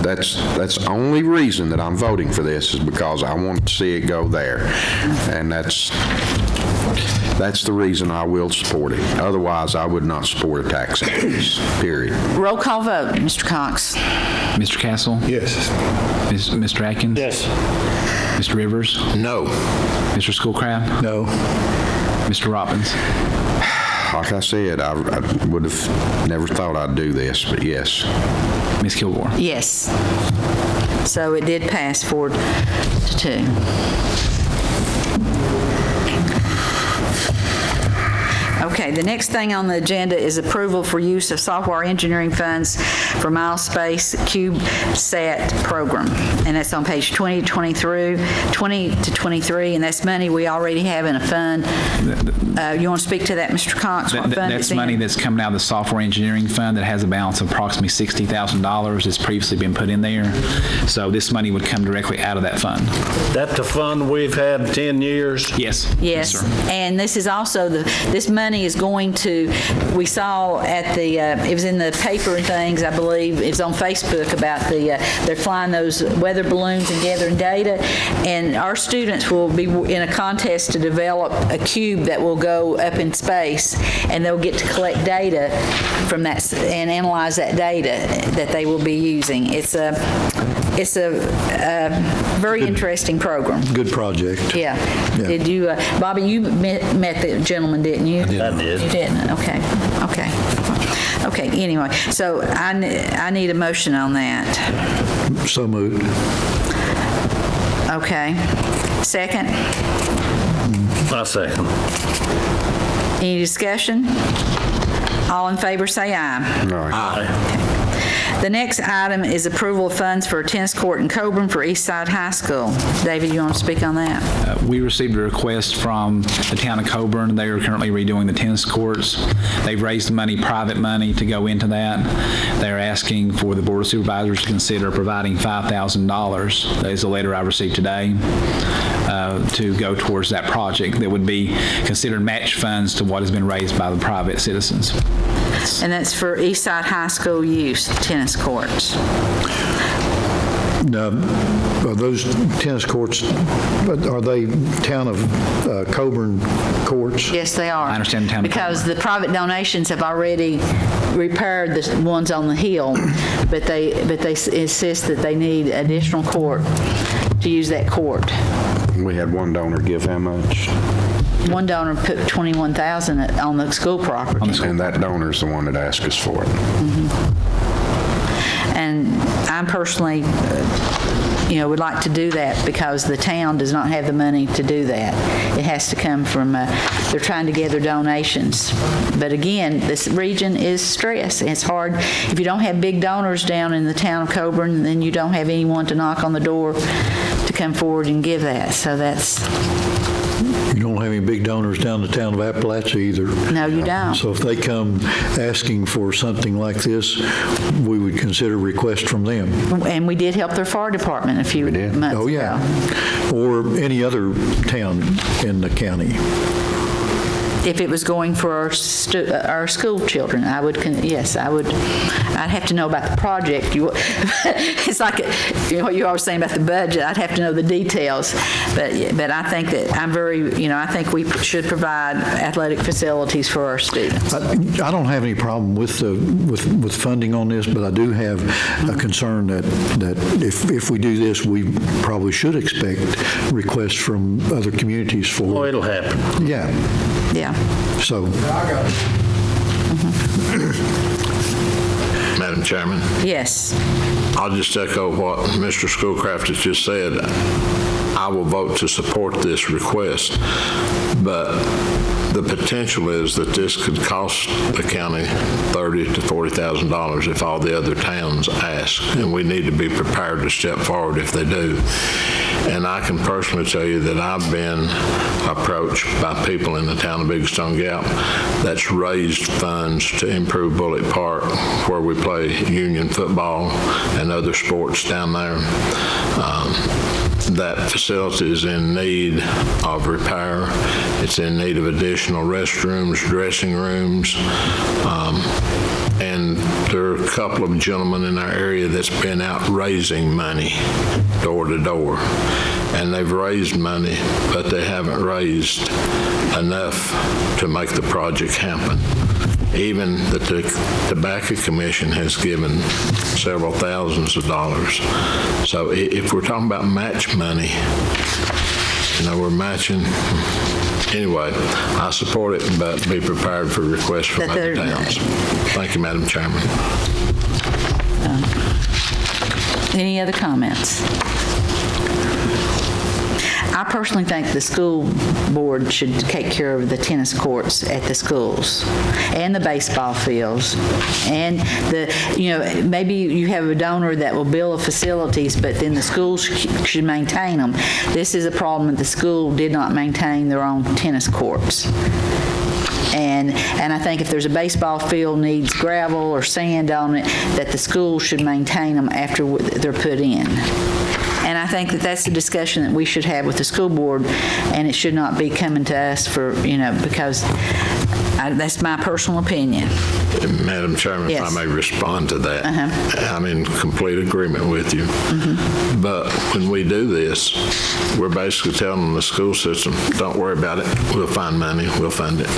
That's the only reason that I'm voting for this, is because I want to see it go there, and that's the reason I will support it. Otherwise, I would not support a tax increase, period. Roll call vote, Mr. Cox. Mr. Castle? Yes. Mr. Atkins? Yes. Mr. Rivers? No. Mr. Schoolcraft? No. Mr. Robbins? Like I said, I would have never thought I'd do this, but yes. Ms. Kilgore? Yes. So it did pass 4-2. Okay, the next thing on the agenda is approval for use of software engineering funds for MileSpace CubeSat program. And that's on page 20 to 23, and that's money we already have in a fund. You want to speak to that, Mr. Cox? That's money that's coming out of the software engineering fund that has a balance of approximately $60,000 that's previously been put in there. So this money would come directly out of that fund. That the fund we've had 10 years? Yes. Yes, sir. And this is also this money is going to, we saw at the, it was in the paper and things, I believe, it's on Facebook about they're flying those weather balloons and gathering data, and our students will be in a contest to develop a cube that will go up in space, and they'll get to collect data from that and analyze that data that they will be using. It's a very interesting program. Good project. Yeah. Did you, Bobby, you met the gentleman, didn't you? I did. You didn't? Okay. Anyway, so I need a motion on that. So moved. Okay. Second? I second. Any discussion? All in favor, say aye. Aye. The next item is approval of funds for a tennis court in Coburn for Eastside High School. David, you want to speak on that? We received a request from the town of Coburn. They are currently redoing the tennis courts. They've raised money, private money, to go into that. They're asking for the Board of Supervisors to consider providing $5,000. That is a letter I received today to go towards that project that would be considered match funds to what has been raised by the private citizens. And that's for Eastside High School use tennis courts. Now, are those tennis courts, are they town of Coburn courts? Yes, they are. I understand the town of because the private donations have already repaired the ones on the hill, but they insist that they need additional court to use that court. We had one donor give how much? One donor put $21,000 on the school property. And that donor's the one that asked us for it. And I personally, would like to do that because the town does not have the money to do that. It has to come from, they're trying to gather donations. But again, this region is stressed. It's hard. If you don't have big donors down in the town of Coburn, then you don't have anyone to knock on the door to come forward and give that. So that's... You don't have any big donors down the town of Appalachia either. No, you don't. So if they come asking for something like this, we would consider request from them. And we did help their fire department a few months ago. Oh, yeah. Or any other town in the county. If it was going for our school children, I would, yes, I would. I'd have to know about the project. It's like what you always saying about the budget. I'd have to know the details. But I think that I think we should provide athletic facilities for our students. I don't have any problem with funding on this, but I do have a concern that if we do this, we probably should expect requests from other communities for. Oh, it'll happen. Yeah. Yeah. So. Madam Chairman? Yes. I'll just echo what Mr. Schoolcraft has just said. I will vote to support this request, but the potential is that this could cost the county $30,000 to $40,000 if all the other towns ask, and we need to be prepared to step forward if they do. And I can personally tell you that I've been approached by people in the town of Big Stone Gap that's raised funds to improve Bullock Park, where we play union football and other sports down there. That facility is in need of repair. It's in need of additional restrooms, dressing rooms, and there are a couple of gentlemen in our area that's been out raising money door to door. And they've raised money, but they haven't raised enough to make the project happen. Even the Tobacco Commission has given several thousands of dollars. So if we're talking about match money, we're matching. Anyway, I support it, but be prepared for requests from other towns. Thank you, Madam Chairman. Any other comments? I personally think the school board should take care of the tennis courts at the schools and the baseball fields. And maybe you have a donor that will build facilities, but then the schools should maintain them. This is a problem that the school did not maintain their own tennis courts. And I think if there's a baseball field needs gravel or sand on it, that the school should maintain them after they're put in. And I think that that's a discussion that we should have with the school board, and it should not be coming to us for, because that's my personal opinion. Madam Chairman, yes. If I may respond to that. I'm in complete agreement with you. But when we do this, we're basically telling the school system, don't worry about it. We'll find money. We'll fund it.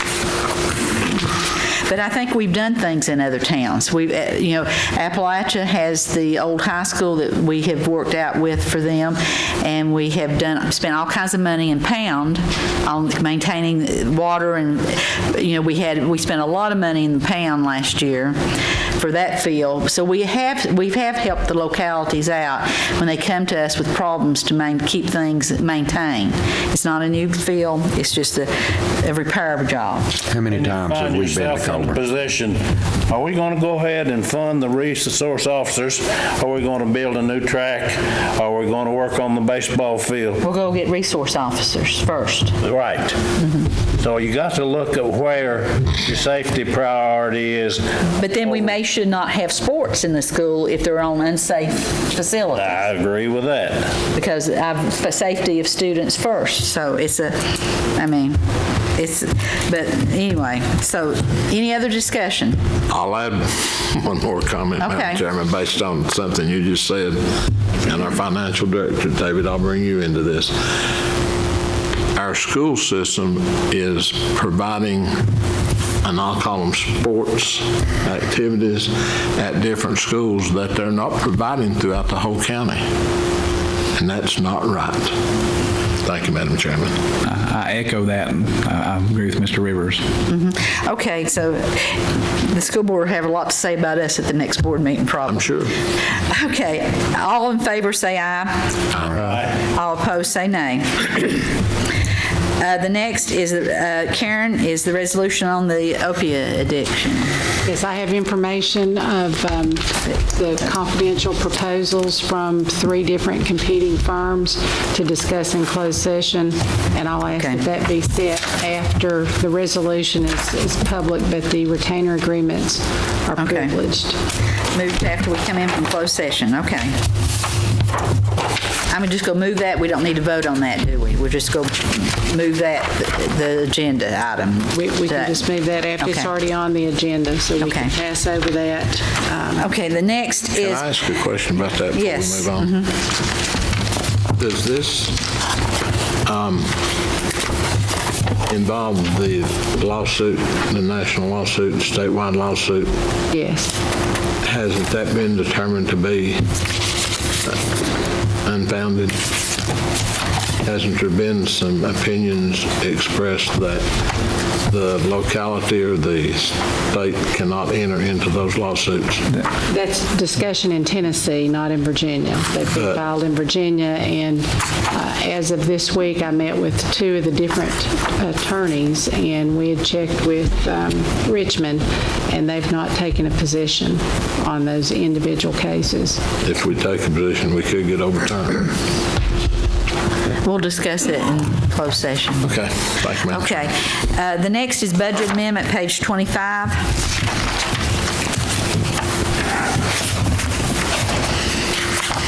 But I think we've done things in other towns. Appalachia has the old high school that we have worked out with for them, and we have spent all kinds of money in Pound on maintaining water, and we spent a lot of money in the Pound last year. for that field. So we have helped the localities out when they come to us with problems to keep things maintained. It's not a new field, it's just a repair job. How many times have we been to Yourself in the Coburn? position, are we going to go ahead and fund the resource officers? Are we going to build a new track? Are we going to work on the baseball field? We'll go get resource officers first. Right. So you got to look at where your safety priority is. But then we should not have sports in the school if they're on unsafe facilities. I agree with that. Because for safety of students first. So but anyway, so any other discussion? I'll add one more comment, Okay. Madam Chairman, based on something you just said. And our financial director, David, I'll bring you into this. Our school system is providing, and I'll call them sports activities at different schools that they're not providing throughout the whole county. And that's not right. Thank you, Madam Chairman. I echo that. I agree with Mr. Rivers. Okay, so the school board have a lot to say about us at the next board meeting, probably. I'm sure. Okay, all in favor say aye. Aye. All opposed say nay. The next is, Karen, is the resolution on the opioid addiction. Yes, I have information of the confidential proposals from 3 different competing firms to discuss in closed session, and I'll ask that be set after the resolution is public, but the retainer agreements are privileged. Moved after we come in from closed session, okay. I'm just going to move that. We don't need to vote on that, do we? We'll just go move that, the agenda item. We can just move that after it's already on the agenda, so we can pass over that. Okay, the next is... Can I ask a question about that before Yes. we move on? Does this involve the lawsuit, the national lawsuit, the statewide lawsuit? Yes. Hasn't that been determined to be unfounded? Hasn't there been some opinions expressed that the locality or the state cannot enter into those lawsuits? That's discussion in Tennessee, not in Virginia. They've been filed in Virginia, and as of this week, I met with 2 of the different attorneys, and we had checked with Richmond, and they've not taken a position on those individual cases. If we take a position, we could get overturned. We'll discuss it in closed session. Okay. Thank you, ma'am. Okay. The next is budget amendment, page 25.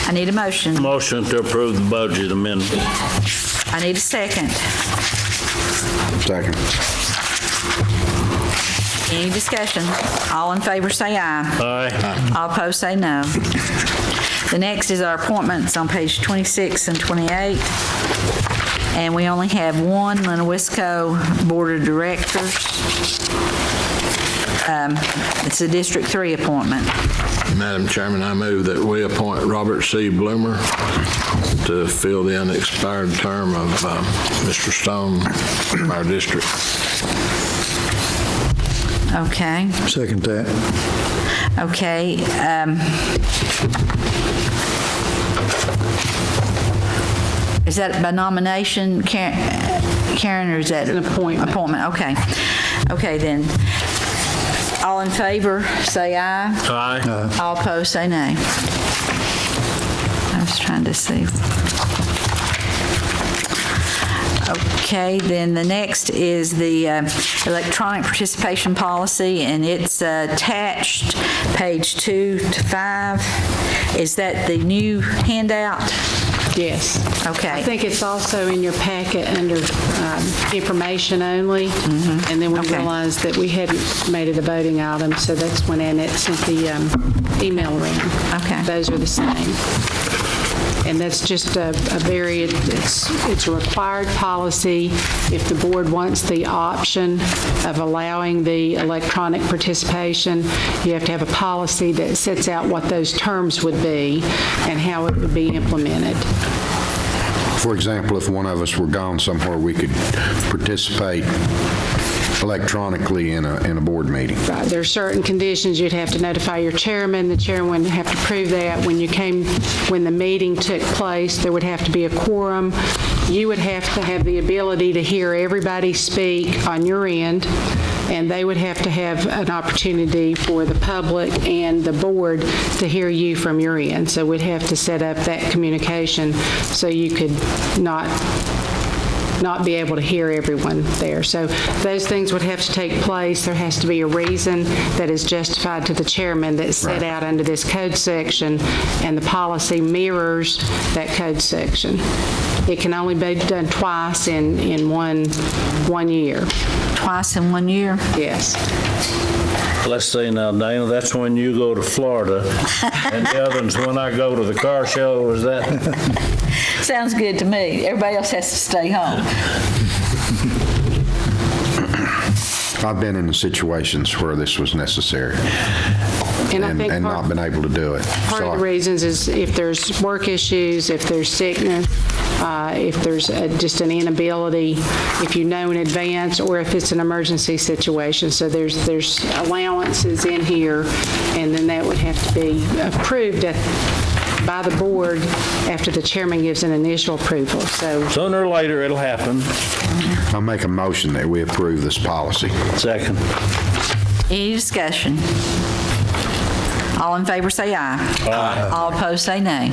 I need a motion. Motion to approve the budget amendment. I need a second. Second. Any discussion? All in favor say aye. Aye. All opposed say no. The next is our appointments on page 26 and 28. And we only have one Lenawisco Board of Directors. It's a District 3 appointment. Madam Chairman, I move that we appoint Robert C. Bloomer to fill the unexpired term of Mr. Stone from our district. Okay. Second that. Okay. Is that by nomination, Karen, or is that? It's an appointment. Appointment, okay. Okay, then. All in favor, say aye. Aye. All opposed, say nay. I was trying to see. Okay, then the next is the electronic participation policy, and it's attached, page 2 to 5. Is that the new handout? Yes. Okay. I think it's also in your packet under information only, and then we realized that we hadn't made it a voting item, so that's when Annette sent the email around. Okay. Those are the same. And that's just it's a required policy. If the board wants the option of allowing the electronic participation, you have to have a policy that sets out what those terms would be and how it would be implemented. For example, if one of us were gone somewhere, we could participate electronically in a board meeting. Right, there are certain conditions you'd have to notify your chairman. The chairman would have to prove that. When the meeting took place, there would have to be a quorum. You would have to have the ability to hear everybody speak on your end, and they would have to have an opportunity for the public and the board to hear you from your end. So we'd have to set up that communication so you could not be able to hear everyone there. So those things would have to take place. There has to be a reason that is justified to the chairman that's set out under this code section, and the policy mirrors that code section. It can only be done twice in one year. Twice in 1 year? Yes. Let's see now, Dana, that's when you go to Florida, and the other one's when I go to the car show, is that? Sounds good to me. Everybody else has to stay home. I've been in situations where this was necessary And I think not been able to do it. Part of the reasons is if there's work issues, if there's sickness, if there's just an inability, if you know in advance, or if it's an emergency situation. So there's allowances in here, and then that would have to be approved by the board after the chairman gives an initial approval. So sooner or later it'll happen. I'll make a motion that we approve this policy. Second. Any discussion? All in favor say aye. Aye. All opposed say nay.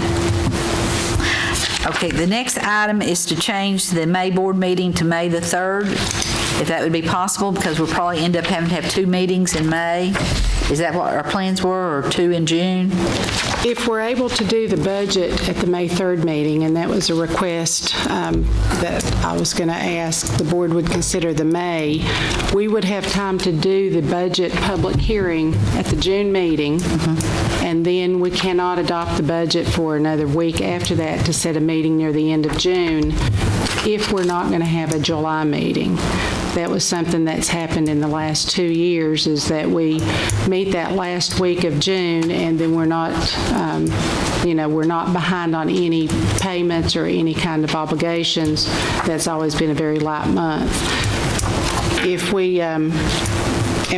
Okay, the next item is to change the May board meeting to May the 3rd, if that would be possible, because we'll probably end up having to have 2 meetings in May. Is that what our plans were, or 2 in June? if we're able to do the budget at the May 3rd meeting, and that was a request that I was going to ask the board would consider the May, we would have time to do the budget public hearing at the June meeting, and then we cannot adopt the budget for another week after that to set a meeting near the end of June if we're not going to have a July meeting. That was something that's happened in the last 2 years, is that we meet that last week of June, and then we're not, we're not behind on any payments or any kind of obligations. That's always been a very light month. If we, and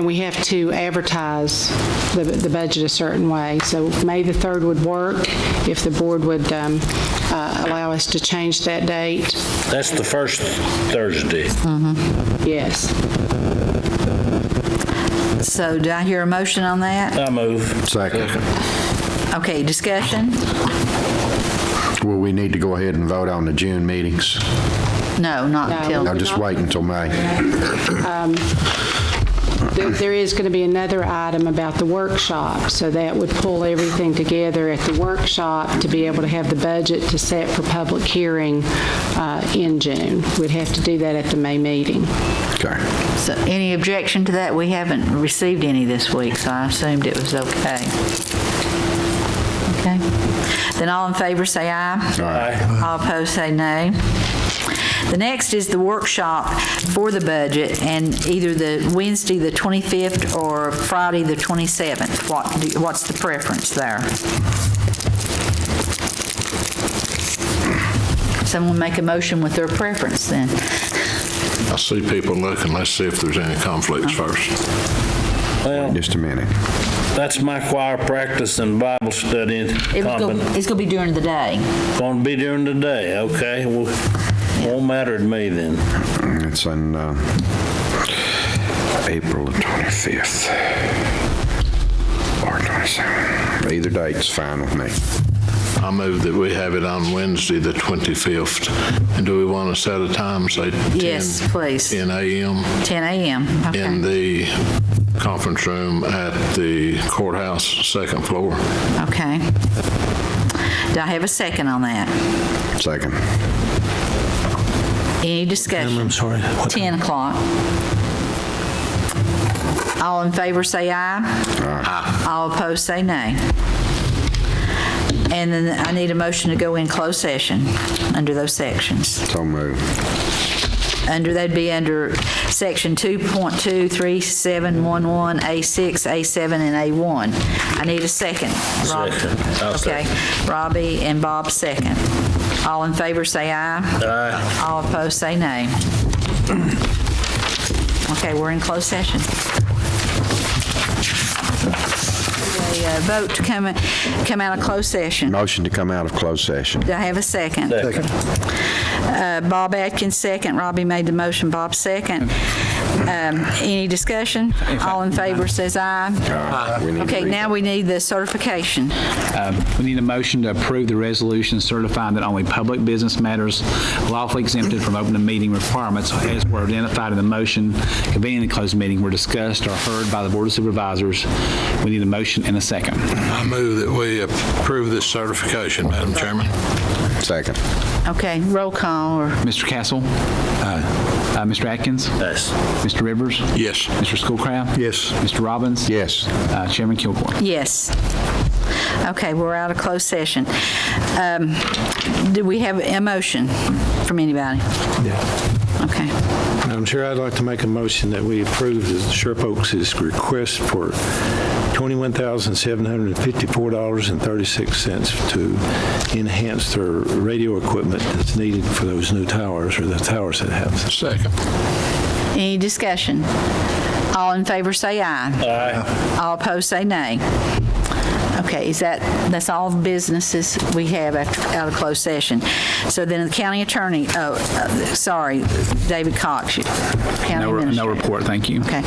we have to advertise the budget a certain way. So May the 3rd would work if the board would allow us to change that date. That's the first Thursday. Yes. So do I hear a motion on that? I move. Second. Okay, discussion? Will we need to go ahead and vote on the June meetings? No, not until. I'll just wait until May. There is going to be another item about the workshop, so that would pull everything together at the workshop to be able to have the budget to set for public hearing in June. We'd have to do that at the May meeting. Okay. So any objection to that? We haven't received any this week, so I assumed it was okay. Okay. Then all in favor say aye. Aye. All opposed say nay. The next is the workshop for the budget, and either the Wednesday the 25th or Friday the 27th. What's the preference there? Someone make a motion with their preference then. I see people looking. Let's see if there's any conflicts first. Well, just a minute. That's my choir practice and Bible study. It's going to be during the day. Going to be during the day, okay. Well, won't matter to me then. It's on April the 25th or 27th. Either date's fine with me. I move that we have it on Wednesday, the 25th. And do we want to set a time, say 10? Yes, please. 10 a.m.? 10 a.m., okay. In the conference room at the courthouse, second floor. Okay. Do I have a second on that? Second. Any discussion? I'm sorry. 10 o'clock. All in favor say aye. Aye. All opposed say nay. And then I need a motion to go in closed session under those sections. So moved. That'd be under section 2.23711, A6, A7, and A1. I need a second. Second. I'll Okay. Robbie and Bob second. All in favor say aye. Aye. All opposed say nay. Okay, we're in closed session. A vote to come out of closed session. Motion to come out of closed session. Do I have a second? Second. Bob Atkins, second. Robbie made the motion. Bob, second. Any discussion? All in favor says aye. Okay, now we need the certification. We need a motion to approve the resolution certifying that only public business matters lawfully exempted from open meeting requirements as were identified in the motion convening the closed meeting were discussed or heard by the Board of Supervisors. We need a motion and a second. I move that we approve this certification, Madam Chairman. Second. Okay, roll call. Mr. Castle? Mr. Atkins? Yes. Mr. Rivers? Yes. Mr. Schoolcraft? Yes. Mr. Robbins? Yes. Chairman Kilgore? Yes. Okay, we're out of closed session. Do we have a motion from anybody? Yeah. Okay. Madam Chair, I'd like to make a motion that we approve the Sherp Oaks' request for $21,754.36 to enhance their radio equipment that's needed for those new towers, or the towers that have. Second. Any discussion? All in favor say aye. Aye. All opposed say nay. Okay, that's all the businesses we have out of closed session. So then the county attorney, David Cox, county administrator. No report, thank you. Okay.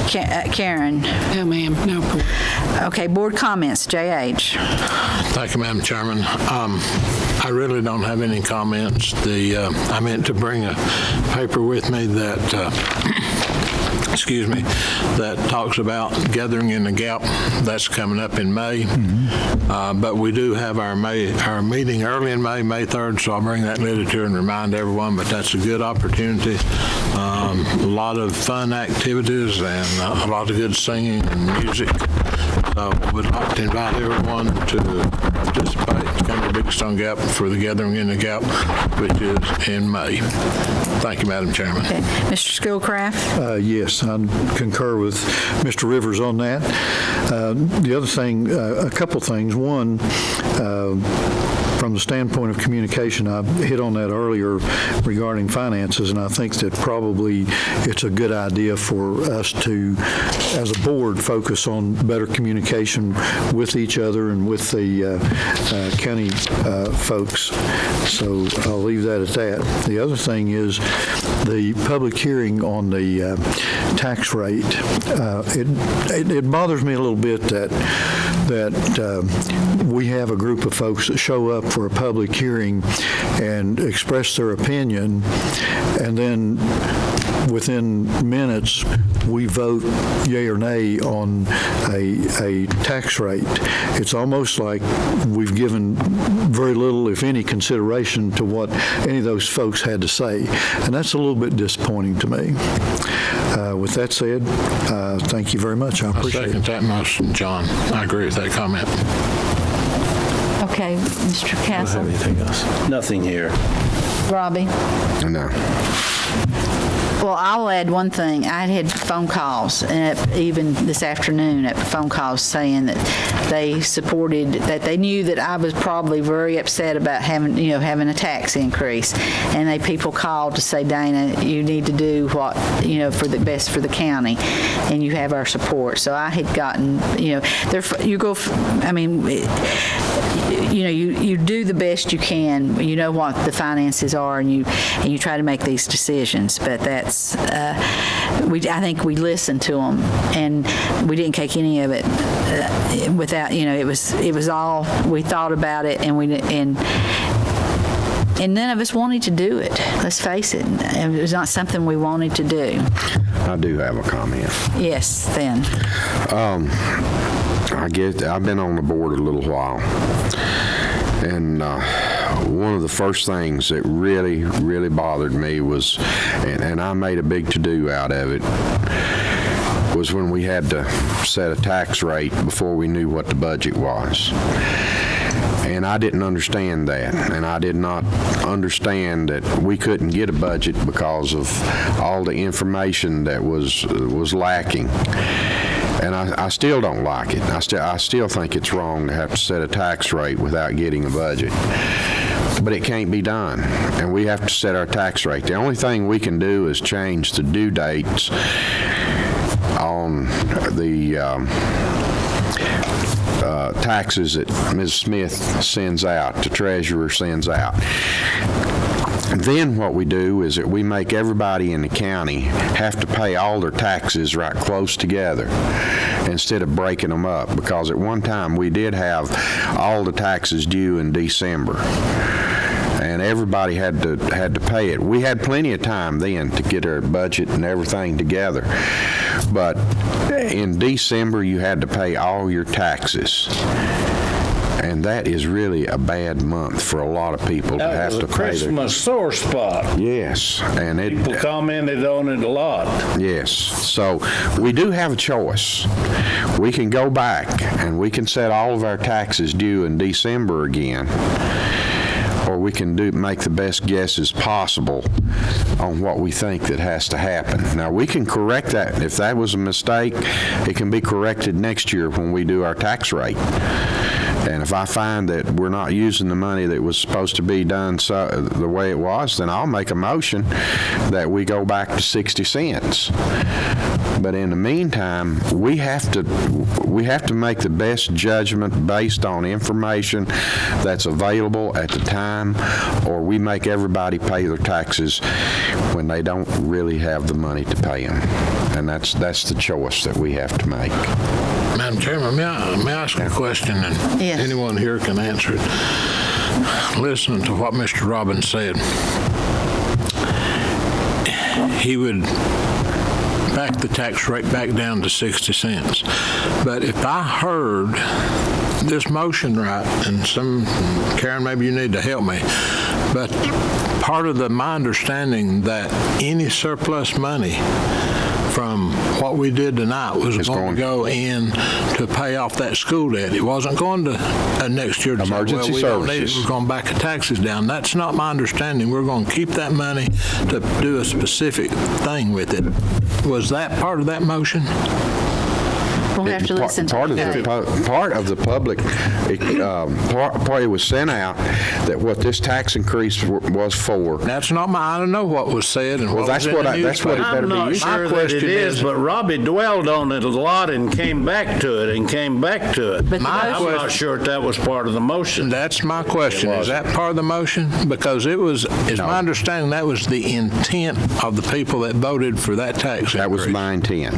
Karen? No, ma'am, no report. Okay, board comments, JH. Thank you, Madam Chairman. I really don't have any comments. I meant to bring a paper with me that that talks about Gathering in the Gap. That's coming up in May. But we do have our meeting early in May, May 3rd, so I'll bring that literature and remind everyone, but that's a good opportunity. A lot of fun activities and a lot of good singing and music. So we'd like to invite everyone to participate, to come to Big Stone Gap for the Gathering in the Gap, which is in May. Thank you, Madam Chairman. Okay. Mr. Schoolcraft? Yes, I concur with Mr. Rivers on that. The other thing, a couple things. One, from the standpoint of communication, I hit on that earlier regarding finances, and I think that probably it's a good idea for us to, as a board, focus on better communication with each other and with the county folks. So I'll leave that at that. The other thing is the public hearing on the tax rate. It bothers me a little bit that we have a group of folks that show up for a public hearing and express their opinion, and then within minutes we vote yea or nay on a tax rate. It's almost like we've given very little, if any, consideration to what any of those folks had to say, and that's a little bit disappointing to me. With that said, thank you very much. I appreciate it. Second that motion, John. I agree with that comment. Okay, Mr. Castle? I don't have anything else. Nothing here. Robbie? No. Well, I'll add one thing. I had phone calls, even this afternoon, phone calls saying that they supported, that they knew that I was probably very upset about having a tax increase, and people called to say, Dana, you need to do what for the best for the county, and you have our support. So I had gotten, you do the best you can. You know what the finances are, and you try to make these decisions. But that's I think we listened to them, and we didn't take any of it without. It was all we thought about it, and none of us wanted to do it. Let's face it. It was not something we wanted to do. I do have a comment. Yes, then. I guess I've been on the board a little while, and one of the first things that really, really bothered me was, and I made a big to-do out of it, was when we had to set a tax rate before we knew what the budget was. And I didn't understand that, and I did not understand that we couldn't get a budget because of all the information that was lacking. And I still don't like it. I still think it's wrong to have to set a tax rate without getting a budget. but it can't be done, and we have to set our tax rate. The only thing we can do is change the due dates on the taxes that Ms. Smith sends out, the treasurer sends out. Then what we do is that we make everybody in the county have to pay all their taxes right close together instead of breaking them up, because at one time we did have all the taxes due in December, and everybody had to pay it. We had plenty of time then to get our budget and everything together, but in December you had to pay all your taxes. And that is really a bad month for a lot of people to have to pay their... Christmas sore spot. Yes, and people commented on it a lot. Yes, so we do have a choice. We can go back and we can set all of our taxes due in December again, or we can make the best guesses possible on what we think that has to happen. Now, we can correct that. If that was a mistake, it can be corrected next year when we do our tax rate. And if I find that we're not using the money that was supposed to be done the way it was, then I'll make a motion that we go back to 60 cents. But in the meantime, we have to make the best judgment based on information that's available at the time, or we make everybody pay their taxes when they don't really have the money to pay them. And that's the choice that we have to make. Madam Chairman, may I ask a question, and yes, anyone here can answer it? Listening to what Mr. Robbins said, he would back the tax rate back down to 60 cents. But if I heard this motion right, and Karen, maybe you need to help me, but part of my understanding that any surplus money from what we did tonight was going to go in to pay off that school debt. It wasn't going to next year to emergency say, well, we don't need it. We're going to back the taxes down. That's not my understanding. We're going to keep that money to do a specific thing with it. Was that part of that motion? We'll have to listen to part of the public, it was sent out that what this tax increase was for. That's not I don't know what was said and what was in the newspaper. I'm not sure that it is, but Robbie dwelled on it a lot and came back to it and came back to it. I'm not sure if that was part of the motion. That's my question. Is that part of the motion? Because it was, my understanding, that was the intent of the people that voted for that tax increase. That was my intent.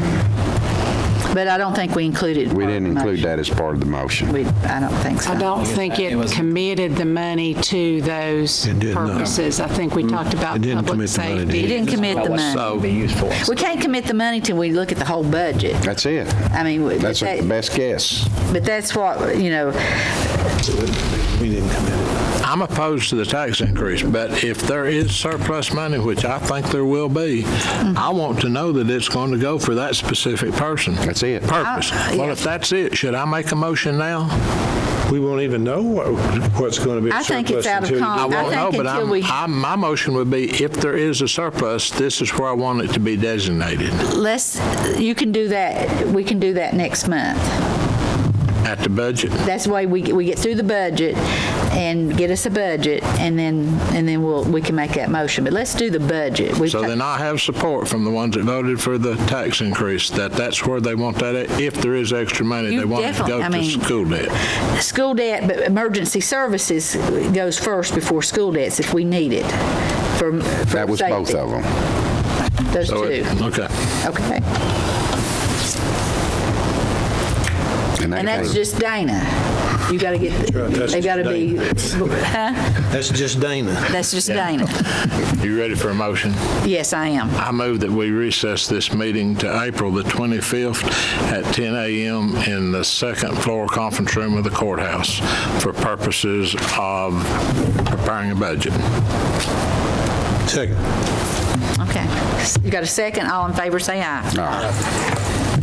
But I don't think we included. We didn't include that as part of the motion. I don't think so. I don't think it committed the money to those purposes. I think we talked about public safety. It didn't commit the money. We can't commit the money till we look at the whole budget. That's it. I mean, that's the best guess. But that's what, We didn't commit it. I'm opposed to the tax increase, but if there is surplus money, which I think there will be, I want to know that it's going to go for that specific person. That's it. Purpose. Well, if that's it, should I make a motion now? We won't even know what's going to be a surplus. I think it's out of I won't know, but my motion would be, if there is a surplus, this is where I want it to be designated. You can do that. We can do that next month. At the budget? That's the way we get through the budget and get us a budget, and then we can make that motion. But let's do the budget. So then I have support from the ones that voted for the tax increase, that's where they want that, if there is extra money, they want it to go to school debt. School debt, but emergency services goes first before school debts if we need it. For that was safety. both of them. Those two. Okay. Okay. And that's just Dana. You got to get, they got to be, That's just Dana. That's just Dana. You ready for a motion? Yes, I am. I move that we recess this meeting to April the 25th at 10 a.m. in the second floor conference room of the courthouse for purposes of preparing a budget. Second. Okay. You got a second? All in favor, say aye. Aye.